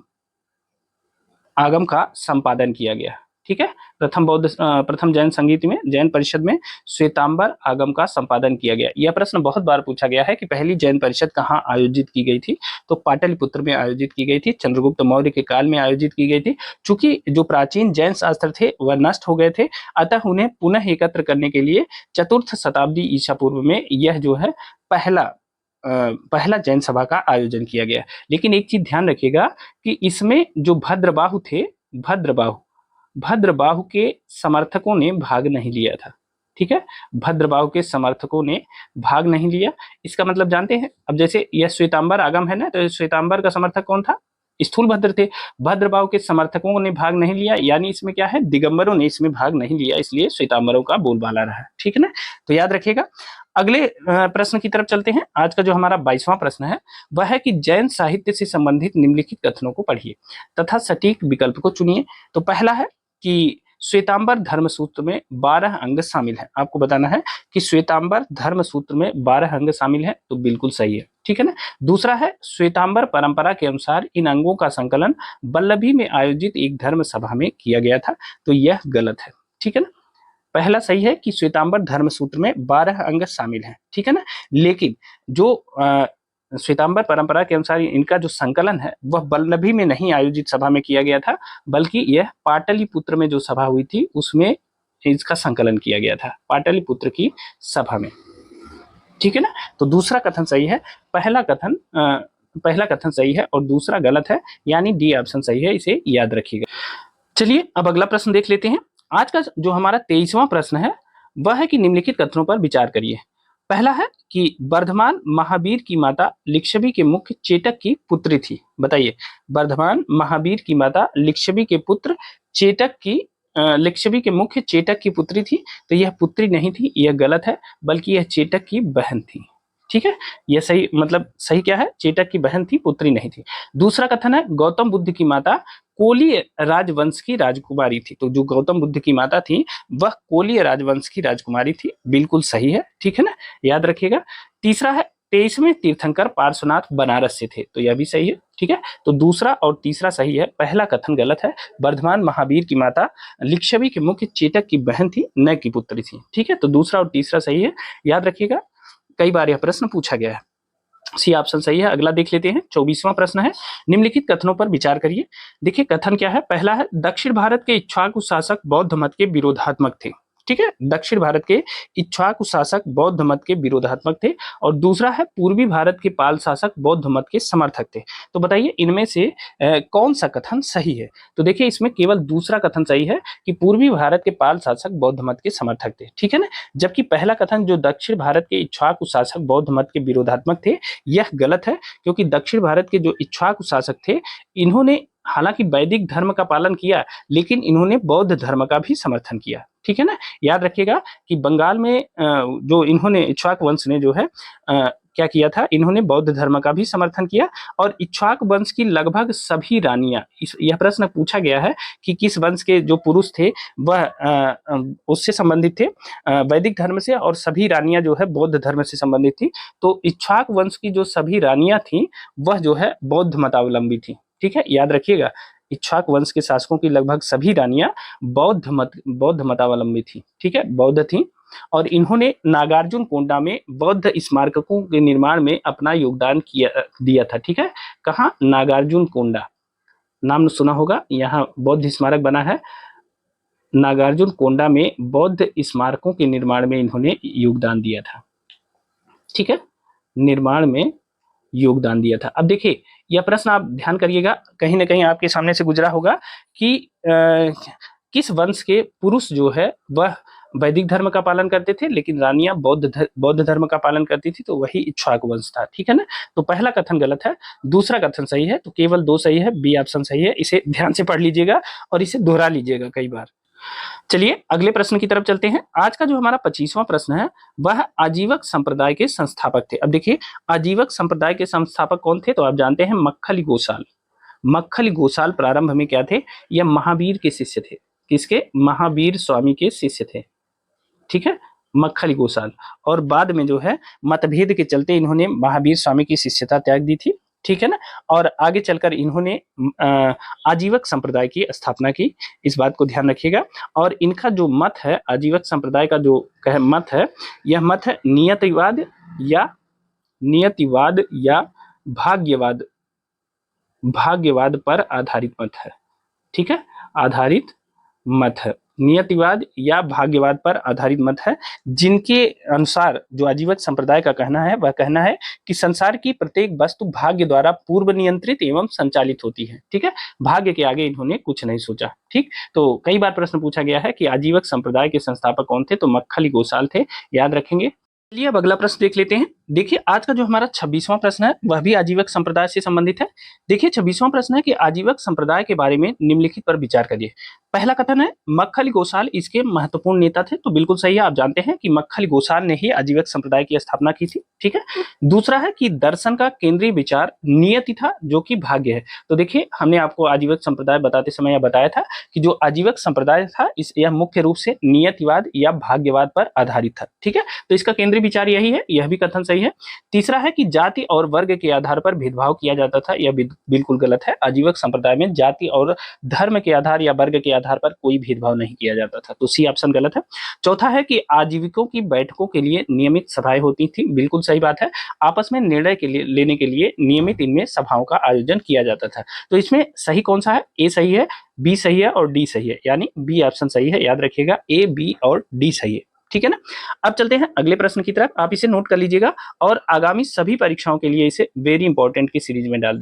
आगम का संपादन किया गया, ठीक है। प्रथम जैन संगीत में, जैन परिषद में श्वेतांबर आगम का संपादन किया गया। यह प्रश्न बहुत बार पूछा गया है कि पहली जैन परिषद कहाँ आयोजित की गई थी। तो पाटलिपुत्र में आयोजित की गई थी, चंद्रगुप्त मौर्य के काल में आयोजित की गई थी। चूंकि जो प्राचीन जैन शास्त्र थे वह नष्ट हो गए थे, अतः उन्हें पुनः एकत्र करने के लिए 4th शताब्दी ईसा पूर्व में यह जो है पहला जैन सभा का आयोजन किया गया। लेकिन एक चीज ध्यान रखिएगा कि इसमें जो भद्रबाहु थे, भद्रबाहु के समर्थकों ने भाग नहीं लिया था, ठीक है, भद्रबाहु के समर्थकों ने भाग नहीं लिया। इसका मतलब जानते हैं? अब जैसे यह श्वेतांबर आगम है ना, तो श्वेतांबर का समर्थक कौन था? स्थूलभद्र थे। भद्रभाव के समर्थकों ने भाग नहीं लिया, यानी इसमें क्या है, दिगंबरों ने इसमें भाग नहीं लिया, इसलिए श्वेतांबरों का बोलबाला रहा। ठीक है ना, तो याद रखिएगा। अगले प्रश्न की तरफ चलते हैं। आज का जो हमारा 22वां प्रश्न है वह है कि जैन साहित्य से संबंधित निम्नलिखित कथनों को पढ़िए तथा सटीक विकल्प को चुनिए। तो पहला है कि श्वेतांबर धर्मसूत्र में 12 अंग शामिल है। आपको बताना है कि श्वेतांबर धर्मसूत्र में 12 अंग शामिल है, तो बिल्कुल सही है। ठीक है ना। दूसरा है श्वेतांबर परंपरा के अनुसार इन अंगों का संकलन वल्लभी में आयोजित एक धर्म सभा में किया गया था, तो यह गलत है। ठीक है ना। पहला सही है कि श्वेतांबर धर्मसूत्र में 12 अंग शामिल हैं। ठीक है ना। लेकिन जो श्वेतांबर परंपरा के अनुसार इनका जो संकलन है वह वल्लभी में नहीं आयोजित सभा में किया गया था, बल्कि यह पाटलिपुत्र में जो सभा हुई थी उसमें इसका संकलन किया गया था, पाटलिपुत्र की सभा में। ठीक है ना। तो दूसरा कथन सही है, पहला कथन सही है और दूसरा गलत है, यानी डी ऑप्शन सही है, इसे याद रखिएगा। चलिए अब अगला प्रश्न देख लेते हैं। आज का जो हमारा 23वां प्रश्न है वह है कि निम्नलिखित कथनों पर विचार करिए। पहला है कि वर्धमान महावीर की माता लिच्छवी के मुख्य चेटक की पुत्री थी। बताइए, वर्धमान महावीर की माता लिच्छवी के पुत्र चेटक की लिच्छवी के मुख्य चेटक की पुत्री थी, तो यह पुत्री नहीं थी, यह गलत है, बल्कि यह चेटक की बहन थी। ठीक है, यह सही, मतलब सही क्या है, चेटक की बहन थी, पुत्री नहीं थी। दूसरा कथन है गौतम बुद्ध की माता कोलीय राजवंश की राजकुमारी थी, तो जो गौतम बुद्ध की माता थी वह कोलीय राजवंश की राजकुमारी थी, बिल्कुल सही है। ठीक है ना, याद रखिएगा। तीसरा है 23वें तीर्थंकर पार्श्वनाथ बनारस से थे, तो यह भी सही है। ठीक है, तो दूसरा और तीसरा सही है, पहला कथन गलत है। वर्धमान महावीर की माता लिच्छवी के मुख्य चेटक की बहन थी, न की पुत्री थी। ठीक है, तो दूसरा और तीसरा सही है, याद रखिएगा, कई बार यह प्रश्न पूछा गया है। सी ऑप्शन सही है। अगला देख लेते हैं, 24वां प्रश्न है, निम्नलिखित कथनों पर विचार करिए। देखिए कथन क्या है, पहला है दक्षिण भारत के इक्ष्वाकु शासक बौद्ध मत के विरोधात्मक थे। ठीक है, दक्षिण भारत के इक्ष्वाकु शासक बौद्ध मत के विरोधात्मक थे। और दूसरा है पूर्वी भारत के पाल शासक बौद्ध मत के समर्थक थे। तो बताइए इनमें से कौन सा कथन सही है। तो देखिए इसमें केवल दूसरा कथन सही है कि पूर्वी भारत के पाल शासक बौद्ध मत के समर्थक थे। ठीक है ना, जबकि पहला कथन जो दक्षिण भारत के इक्ष्वाकु शासक बौद्ध मत के विरोधात्मक थे, यह गलत है, क्योंकि दक्षिण भारत के जो इक्ष्वाकु शासक थे इन्होंने हालांकि वैदिक धर्म का पालन किया, लेकिन इन्होंने बौद्ध धर्म का भी समर्थन किया। ठीक है ना, याद रखिएगा कि बंगाल में जो इन्होंने इक्ष्वाक वंश ने जो है क्या किया था, इन्होंने बौद्ध धर्म का भी समर्थन किया। और इक्ष्वाक वंश की लगभग सभी रानियां, यह प्रश्न पूछा गया है कि किस वंश के जो पुरुष थे वह उससे संबंधित थे वैदिक धर्म से, और सभी रानियां जो है बौद्ध धर्म से संबंधित थी। तो इक्ष्वाक वंश की जो सभी रानियां थी वह जो है बौद्ध मतावलंबी थी। ठीक है, याद रखिएगा, इक्ष्वाक वंश के शासकों की लगभग सभी रानियां बौद्ध मतावलंबी थी। ठीक है, बौद्ध थी। और इन्होंने नागार्जुन कोंडा में बौद्ध स्मारकों के निर्माण में अपना योगदान दिया था। ठीक है, कहाँ, नागार्जुन कोंडा, नाम सुना होगा, यहाँ बौद्ध स्मारक बना है। नागार्जुन कोंडा में बौद्ध स्मारकों के निर्माण में इन्होंने योगदान दिया था। ठीक है, निर्माण में योगदान दिया था। अब देखिए यह प्रश्न आप ध्यान करिएगा, कहीं ना कहीं आपके सामने से गुजरा होगा कि किस वंश के पुरुष जो है वह वैदिक धर्म का पालन करते थे, लेकिन रानियां बौद्ध धर्म का पालन करती थी, तो वही इक्ष्वाक वंश था। ठीक है ना, तो पहला कथन गलत है, दूसरा कथन सही है, तो केवल दो सही है, बी ऑप्शन सही है। इसे ध्यान से पढ़ लीजिएगा और इसे दोहरा लीजिएगा कई बार। चलिए अगले प्रश्न की तरफ चलते हैं। आज का जो हमारा 25वां प्रश्न है वह आजीवक संप्रदाय के संस्थापक थे। अब देखिए आजीवक संप्रदाय के संस्थापक कौन थे, तो आप जानते हैं मक्खली गोसाल। मक्खली गोसाल प्रारंभ में क्या थे, यह महावीर के शिष्य थे। किसके, महावीर स्वामी के शिष्य थे। ठीक है, मक्खली गोसाल, और बाद में जो है मतभेद के चलते इन्होंने महावीर स्वामी की शिष्यता त्याग दी थी। ठीक है ना, और आगे चलकर इन्होंने आजीवक संप्रदाय की स्थापना की, इस बात को ध्यान रखिएगा। और इनका जो मत है, आजीवक संप्रदाय का जो मत है, यह मत है नियतिवाद या भाग्यवाद पर आधारित मत है। ठीक है, आधारित मत है, नियतिवाद या भाग्यवाद पर आधारित मत है, जिनके अनुसार जो आजीवक संप्रदाय का कहना है वह कहना है कि संसार की प्रत्येक वस्तु भाग्य द्वारा पूर्व नियंत्रित एवं संचालित होती है। ठीक है, भाग्य के आगे इन्होंने कुछ नहीं सोचा। ठीक, तो कई बार प्रश्न पूछा गया है कि आजीवक संप्रदाय के संस्थापक कौन थे, तो मक्खली गोसाल थे, याद रखेंगे। चलिए अब अगला प्रश्न देख लेते हैं। देखिए आज का जो हमारा 26वां प्रश्न है वह भी आजीवक संप्रदाय से संबंधित है। देखिए 26वां प्रश्न है कि आजीवक संप्रदाय के बारे में निम्नलिखित पर विचार करिए। पहला कथन है मक्खली गोसाल इसके महत्वपूर्ण नेता थे, तो बिल्कुल सही है। आप जानते हैं कि मक्खली गोसाल ने ही आजीवक संप्रदाय की स्थापना की थी, ठीक है। दूसरा है कि दर्शन का केंद्रीय विचार नियति था जो कि भाग्य है। तो देखिए हमने आपको आजीवक संप्रदाय बताते समय यह बताया था कि जो आजीवक संप्रदाय था यह मुख्य रूप से नियतिवाद या भाग्यवाद पर आधारित था, ठीक है। तो इसका केंद्रीय विचार यही है, यह भी कथन सही है। तीसरा है कि जाति और वर्ग के आधार पर भेदभाव किया जाता था, यह बिल्कुल गलत है। आजीवक संप्रदाय में जाति और धर्म के आधार या वर्ग के आधार पर कोई भेदभाव नहीं किया जाता था, तो सी ऑप्शन गलत है। चौथा है कि आजीविकों की बैठकों के लिए नियमित सभाएं होती थी, बिल्कुल सही बात है। आपस में निर्णय के लिए लेने के लिए नियमित इनमें सभाओं का आयोजन किया जाता था। तो इसमें सही कौन सा है? ए सही है, बी सही है और डी सही है, यानी बी ऑप्शन सही है। याद रखिएगा ए, बी और डी सही है, ठीक है ना। अब चलते हैं अगले प्रश्न की तरफ, आप इसे नोट कर लीजिएगा और आगामी सभी परीक्षाओं के लिए इसे वेरी इंपॉर्टेंट की सीरीज में डाल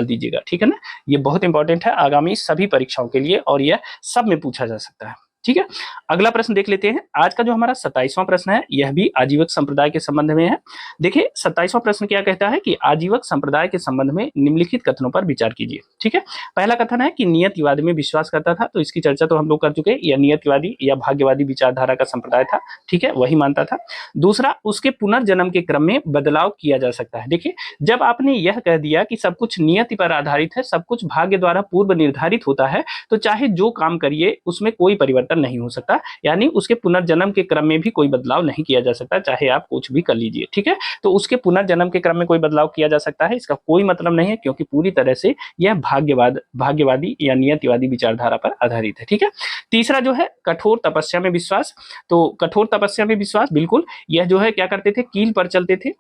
दीजिएगा, ठीक है ना। ये बहुत इंपॉर्टेंट है आगामी सभी परीक्षाओं के लिए और यह सब में पूछा जा सकता है, ठीक है। अगला प्रश्न देख लेते हैं। आज का जो हमारा 27वां प्रश्न है यह भी आजीवक संप्रदाय के संबंध में है। देखिए 27वां प्रश्न क्या कहता है कि आजीवक संप्रदाय के संबंध में निम्नलिखित कथनों पर विचार कीजिए, ठीक है। पहला कथन है कि नियतिवाद में विश्वास करता था, तो इसकी चर्चा तो हम लोग कर चुके हैं। यह नियतिवादी या भाग्यवादी विचारधारा का संप्रदाय था, ठीक है, वही मानता था। दूसरा, उसके पुनर्जन्म के क्रम में बदलाव किया जा सकता है। देखिए जब आपने यह कह दिया कि सब कुछ नियति पर आधारित है, सब कुछ भाग्य द्वारा पूर्व निर्धारित होता है, तो चाहे जो काम करिए उसमें कोई परिवर्तन नहीं हो सकता, यानी उसके पुनर्जन्म के क्रम में भी कोई बदलाव नहीं किया जा सकता, चाहे आप कुछ भी कर लीजिए, ठीक है। तो उसके पुनर्जन्म के क्रम में कोई बदलाव किया जा सकता है, इसका कोई मतलब नहीं है, क्योंकि पूरी तरह से यह भाग्यवादी या नियतिवादी विचारधारा पर आधारित है, ठीक है। तीसरा जो है कठोर तपस्या में विश्वास, तो कठोर तपस्या में विश्वास बिल्कुल, यह जो है क्या करते थे, कील पर चलते थे,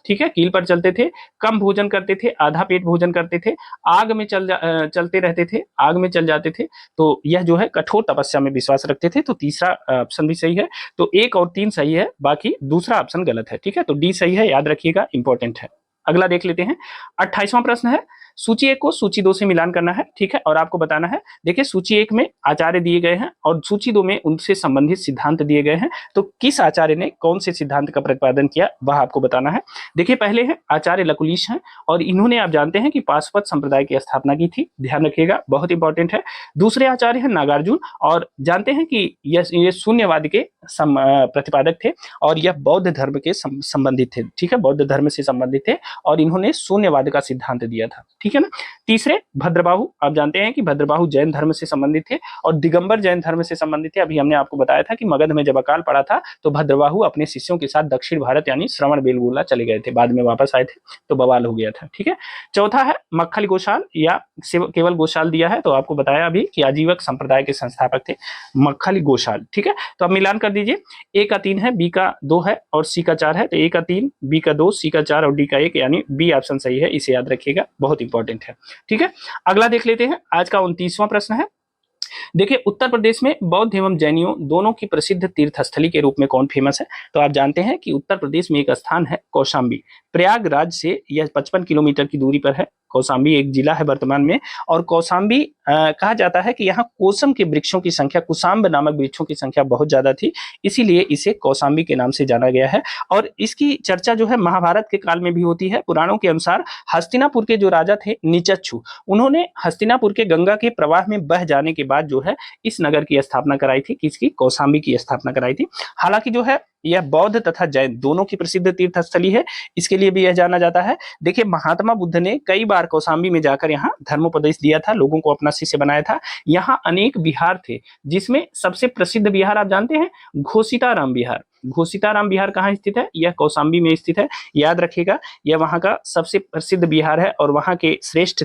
ठीक है, कील पर चलते थे, कम भोजन करते थे, आधा पेट भोजन करते थे, आग में चलते रहते थे, आग में चल जाते थे। तो यह जो है कठोर तपस्या में विश्वास रखते थे। तो तीसरा ऑप्शन भी सही है। तो 1 और 3 सही है, बाकी दूसरा ऑप्शन गलत है, ठीक है। तो डी सही है, याद रखिएगा, इंपॉर्टेंट है। अगला देख लेते हैं। 28वां प्रश्न है, सूची 1 को सूची 2 से मिलान करना है, ठीक है, और आपको बताना है। देखिए सूची 1 में आचार्य दिए गए हैं और सूची 2 में उनसे संबंधित सिद्धांत दिए गए हैं, तो किस आचार्य ने कौन से सिद्धांत का प्रतिपादन किया वह आपको बताना है। देखिए पहले है आचार्य लकुलिश हैं और इन्होंने आप जानते हैं कि पाशुपत संप्रदाय की स्थापना की थी, ध्यान रखिएगा, बहुत इंपॉर्टेंट है। दूसरे आचार्य हैं नागार्जुन और जानते हैं कि ये शून्यवाद के प्रतिपादक थे और यह बौद्ध धर्म के संबंधित थे, ठीक है, बौद्ध धर्म से संबंधित थे और इन्होंने शून्यवाद का सिद्धांत दिया था, ठीक है ना। तीसरे भद्रबाहु, आप जानते हैं कि भद्रबाहु जैन धर्म से संबंधित थे और दिगंबर जैन धर्म से संबंधित थे। अभी हमने आपको बताया था कि मगध में जब अकाल पड़ा था तो भद्रबाहु अपने शिष्यों के साथ दक्षिण भारत यानी श्रवण बेलगोला चले गए थे, बाद में वापस आए थे तो बवाल हो गया था, ठीक है। चौथा है मक्खली गोशाल या केवल गोशाल दिया है, तो आपको बताया अभी कि आजीवक संप्रदाय के संस्थापक थे मक्खली गोशाल, ठीक है। तो अब मिलान कर दीजिए, ए का 3 है, बी का 2 है और सी का 4 है, तो ए का 3, बी का 2, सी का 4 और डी का 1, यानी बी ऑप्शन सही है, इसे याद रखिएगा, बहुत इंपॉर्टेंट है, ठीक है। अगला देख लेते हैं। आज का 29वां प्रश्न है। देखिए उत्तर प्रदेश में बौद्ध एवं जैनियों दोनों की प्रसिद्ध तीर्थस्थली के रूप में कौन फेमस है? तो आप जानते हैं कि उत्तर प्रदेश में एक स्थान है कौशाम्बी, प्रयागराज से यह 55 किलोमीटर की दूरी पर है। कौशाम्बी एक जिला है वर्तमान में और कौशाम्बी कहा जाता है कि यहाँ कोसम के वृक्षों की संख्या, कुसाम्ब नामक वृक्षों की संख्या बहुत ज्यादा थी, इसीलिए इसे कौशाम्बी के नाम से जाना गया है। और इसकी चर्चा जो है महाभारत के काल में भी होती है। पुराणों के अनुसार हस्तिनापुर के जो राजा थे निचच्छू, उन्होंने हस्तिनापुर के गंगा के प्रवाह में बह जाने के बाद जो है इस नगर की स्थापना कराई थी, किसकी? कौशाम्बी की स्थापना कराई थी। हालांकि जो है यह बौद्ध तथा जैन दोनों की प्रसिद्ध तीर्थस्थली है, इसके लिए भी यह जाना जाता है। देखिए महात्मा बुद्ध ने कई बार कौशाम्बी में जाकर यहाँ धर्मोपदेश दिया था, लोगों को अपना शिष्य बनाया था। यहाँ अनेक विहार थे, जिसमें सबसे प्रसिद्ध विहार आप जानते हैं घोषिताराम विहार। घोषिताराम विहार कहाँ स्थित है? यह कौशाम्बी में स्थित है, याद रखिएगा, यह वहाँ का सबसे प्रसिद्ध विहार है और वहाँ के श्रेष्ठ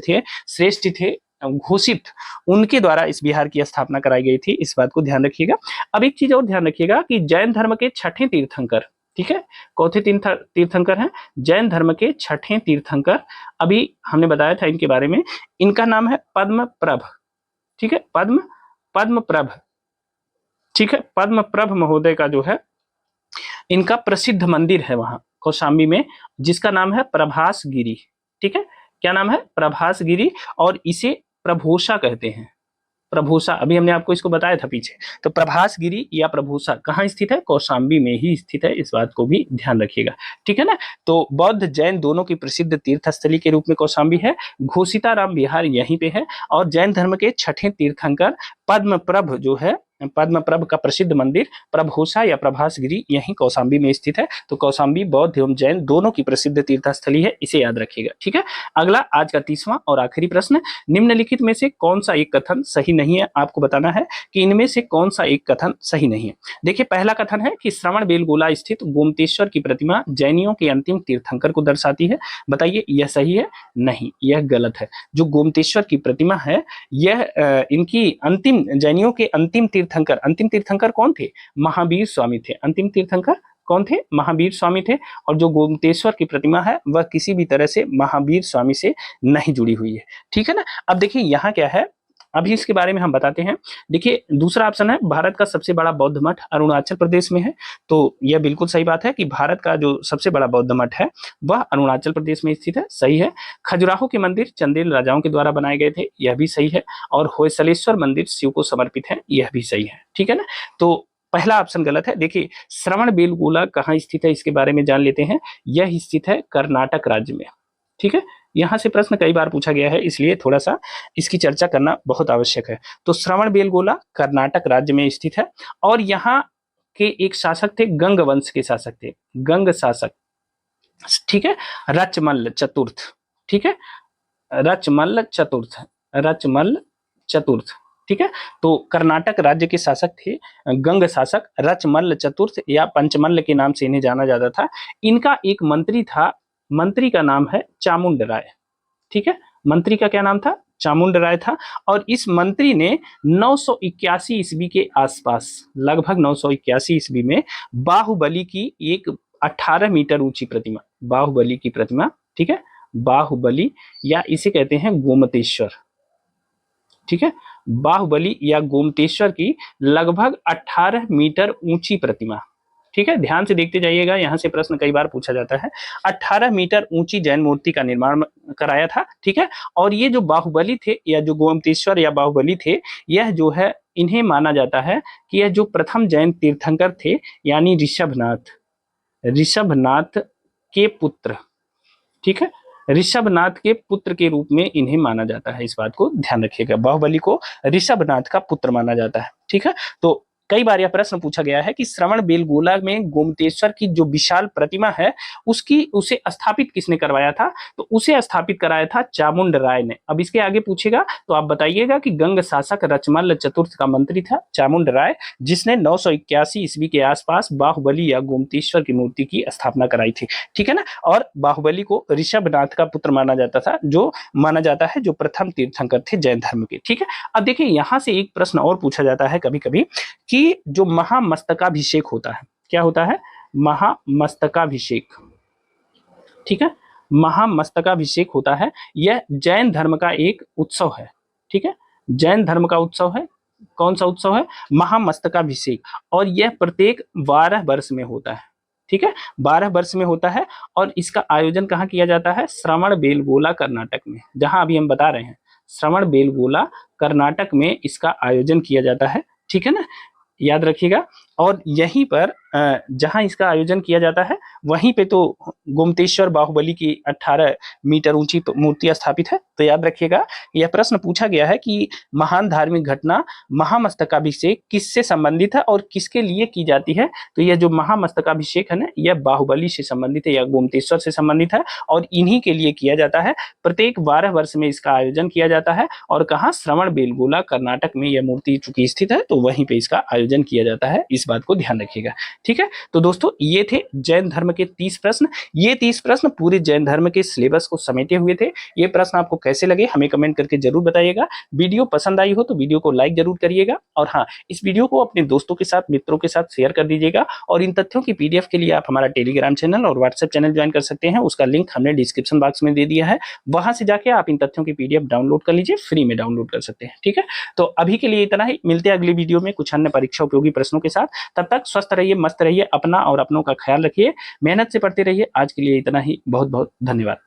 थे घोषित, उनके द्वारा इस विहार की स्थापना कराई गई थी, इस बात को ध्यान रखिएगा। अब एक चीज और ध्यान रखिएगा कि जैन धर्म के छठे तीर्थंकर, ठीक है, कौथे तीर्थंकर हैं? जैन धर्म के छठे तीर्थंकर, अभी हमने बताया था इनके बारे में, इनका नाम है पद्मप्रभ, ठीक है, पद्मप्रभ, ठीक है, पद्मप्रभ महोदय का जो है इनका प्रसिद्ध मंदिर है वहां कौशाम्बी में, जिसका नाम है प्रभास गिरी, ठीक है, क्या नाम है? प्रभास गिरी, और इसे प्रभोषा कहते हैं, प्रभूषा, अभी हमने आपको इसको बताया था पीछे। तो प्रभासगिरी या प्रभूषा कहाँ स्थित है? कौशाम्बी में ही स्थित है, इस बात को भी ध्यान रखिएगा, ठीक है ना। तो बौद्ध जैन दोनों की प्रसिद्ध तीर्थस्थली के रूप में कौशाम्बी है। घोषिताराम विहार यहीं पे है। और जैन धर्म के छठे तीर्थंकर पद्मप्रभ जो है, पद्मप्रभ का प्रसिद्ध मंदिर प्रभूषा या प्रभासगिरी यहीं कौशाम्बी में स्थित है। तो कौशाम्बी बौद्ध एवं जैन दोनों की प्रसिद्ध तीर्थस्थली है, इसे याद रखिएगा, ठीक है। अगला आज का 30वां और आखिरी प्रश्न, निम्नलिखित में से कौन सा एक कथन सही नहीं है? आपको बताना है कि इनमें से कौन सा एक कथन सही नहीं है। देखिए, पहला कथन है कि श्रवण बेलगोला स्थित गोमतेश्वर की प्रतिमा जैनियों के अंतिम तीर्थंकर को दर्शाती है। बताइए, यह सही है? नहीं, यह गलत है। जो गोमतेश्वर की प्रतिमा है, यह इनकी अंतिम, जैनियों के अंतिम तीर्थंकर कौन थे? महावीर स्वामी थे। अंतिम तीर्थंकर कौन थे? महावीर स्वामी थे। और जो गोमतेश्वर की प्रतिमा है वह किसी भी तरह से महावीर स्वामी से नहीं जुड़ी हुई है, ठीक है ना। अब देखिए यहाँ क्या है, अभी इसके बारे में हम बताते हैं। देखिए, दूसरा ऑप्शन है भारत का सबसे बड़ा बौद्ध मठ अरुणाचल प्रदेश में है। तो यह बिल्कुल सही बात है कि भारत का जो सबसे बड़ा बौद्ध मठ है वह अरुणाचल प्रदेश में स्थित है, सही है। खजुराहो के मंदिर चंदेल राजाओं के द्वारा बनाए गए थे, यह भी सही है। और होयसलेश्वर मंदिर शिव को समर्पित है, यह भी सही है, ठीक है ना। तो पहला ऑप्शन गलत है। देखिए, श्रवण बेलगोला कहाँ स्थित है, इसके बारे में जान लेते हैं। यह स्थित है कर्नाटक राज्य में, ठीक है। यहां से प्रश्न कई बार पूछा गया है, इसलिए थोड़ा सा इसकी चर्चा करना बहुत आवश्यक है। तो श्रवण बेलगोला कर्नाटक राज्य में स्थित है। और यहाँ के एक शासक थे, गंग वंश के शासक थे, गंग शासक, ठीक है, रचमल्ल चतुर्थ, ठीक है, रचमल्ल चतुर्थ, रचमल्ल चतुर्थ, ठीक है। तो कर्नाटक राज्य के शासक थे गंग शासक रचमल्ल चतुर्थ, या पंचमल्ल के नाम से इन्हें जाना जाता था। इनका एक मंत्री था, मंत्री का नाम है चामुंड राय, ठीक है। मंत्री का क्या नाम था? चामुंड राय था। और इस मंत्री ने 981 ईस्वी के आसपास, लगभग 981 ईस्वी में बाहुबली की एक 18 मीटर ऊंची प्रतिमा, बाहुबली की प्रतिमा, ठीक है, बाहुबली या इसे कहते हैं गोमतेश्वर, ठीक है, बाहुबली या गोमतेश्वर की लगभग 18 मीटर ऊंची प्रतिमा, ठीक है। ध्यान से देखते जाइएगा, यहां से प्रश्न कई बार पूछा जाता है। 18 मीटर ऊंची जैन मूर्ति का निर्माण कराया था, ठीक है। और ये जो बाहुबली थे या जो गोमतेश्वर या बाहुबली थे, यह जो है, इन्हें माना जाता है कि यह जो प्रथम जैन तीर्थंकर थे, यानी ऋषभनाथ, ऋषभनाथ के पुत्र, ठीक है, ऋषभनाथ के पुत्र के रूप में इन्हें माना जाता है, इस बात को ध्यान रखिएगा। बाहुबली को ऋषभनाथ का पुत्र माना जाता है, ठीक है। तो कई बार यह प्रश्न पूछा गया है कि श्रवण बेलगोला में गोमतेश्वर की जो विशाल प्रतिमा है उसे स्थापित किसने करवाया था? तो उसे स्थापित कराया था चामुंड राय ने। अब इसके आगे पूछेगा तो आप बताइएगा कि गंग शासक रचमल्ल चतुर्थ का मंत्री था चामुंड राय, जिसने 981 ईस्वी के आसपास बाहुबली या गोमतेश्वर की मूर्ति की स्थापना कराई थी, ठीक है ना। और बाहुबली को ऋषभनाथ का पुत्र माना जाता था, जो माना जाता है जो प्रथम तीर्थंकर थे जैन धर्म के, ठीक है। अब देखिए, यहां से एक प्रश्न और पूछा जाता है कभी कभी कि जो महामस्तकाभिषेक होता है, क्या होता है? महामस्तकाभिषेक, ठीक है, महामस्तकाभिषेक होता है, यह जैन धर्म का एक उत्सव है, ठीक है, जैन धर्म का उत्सव है। कौन सा उत्सव है? महामस्तकाभिषेक। और यह प्रत्येक 12 वर्ष में होता है, ठीक है, 12 वर्ष में होता है। और इसका आयोजन कहाँ किया जाता है? श्रवण बेलगोला कर्नाटक में, जहां अभी हम बता रहे हैं, श्रवण बेलगोला कर्नाटक में इसका आयोजन किया जाता है, ठीक है ना, याद रखिएगा। और यहीं पर जहां इसका आयोजन किया जाता है वहीं पे तो गोमतेश्वर बाहुबली की 18 मीटर ऊंची मूर्ति स्थापित है। तो याद रखिएगा, यह प्रश्न पूछा गया है कि महान धार्मिक घटना महामस्तकाभिषेक किससे संबंधित है और किसके लिए की जाती है? तो यह जो महामस्तकाभिषेक है ना, यह बाहुबली से संबंधित है या गोमतेश्वर से संबंधित है, और इन्हीं के लिए किया जाता है। प्रत्येक 12 वर्ष में इसका आयोजन किया जाता है। और कहाँ? श्रवण बेलगोला कर्नाटक में यह मूर्ति चूंकि स्थित है, तो वहीं पे इसका आयोजन किया जाता है, इस बात को ध्यान रखिएगा, ठीक है। तो दोस्तों, ये थे जैन धर्म के 30 प्रश्न। ये 30 प्रश्न पूरे जैन धर्म के सिलेबस को समेटे हुए थे। ये प्रश्न आपको कैसे लगे हमें कमेंट करके जरूर बताइएगा। वीडियो पसंद आई हो तो वीडियो को लाइक जरूर करिएगा। और हाँ, इस वीडियो को अपने दोस्तों के साथ, मित्रों के साथ शेयर कर दीजिएगा। और इन तथ्यों की PDF के लिए आप हमारा टेलीग्राम चैनल और व्हाट्सएप चैनल ज्वाइन कर सकते हैं, उसका लिंक हमने डिस्क्रिप्शन बॉक्स में दे दिया है। वहां से जाके आप इन तथ्यों की PDF डाउनलोड कर लीजिए, फ्री में डाउनलोड कर सकते हैं, ठीक है। तो अभी के लिए इतना ही, मिलते हैं अगली वीडियो में कुछ अन्य परीक्षा उपयोगी प्रश्नों के साथ। तब तक स्वस्थ रहिए, मस्त रहिए, अपना और अपनों का ख्याल रखिए, मेहनत से पढ़ते रहिए। आज के लिए इतना ही, बहुत बहुत धन्यवाद।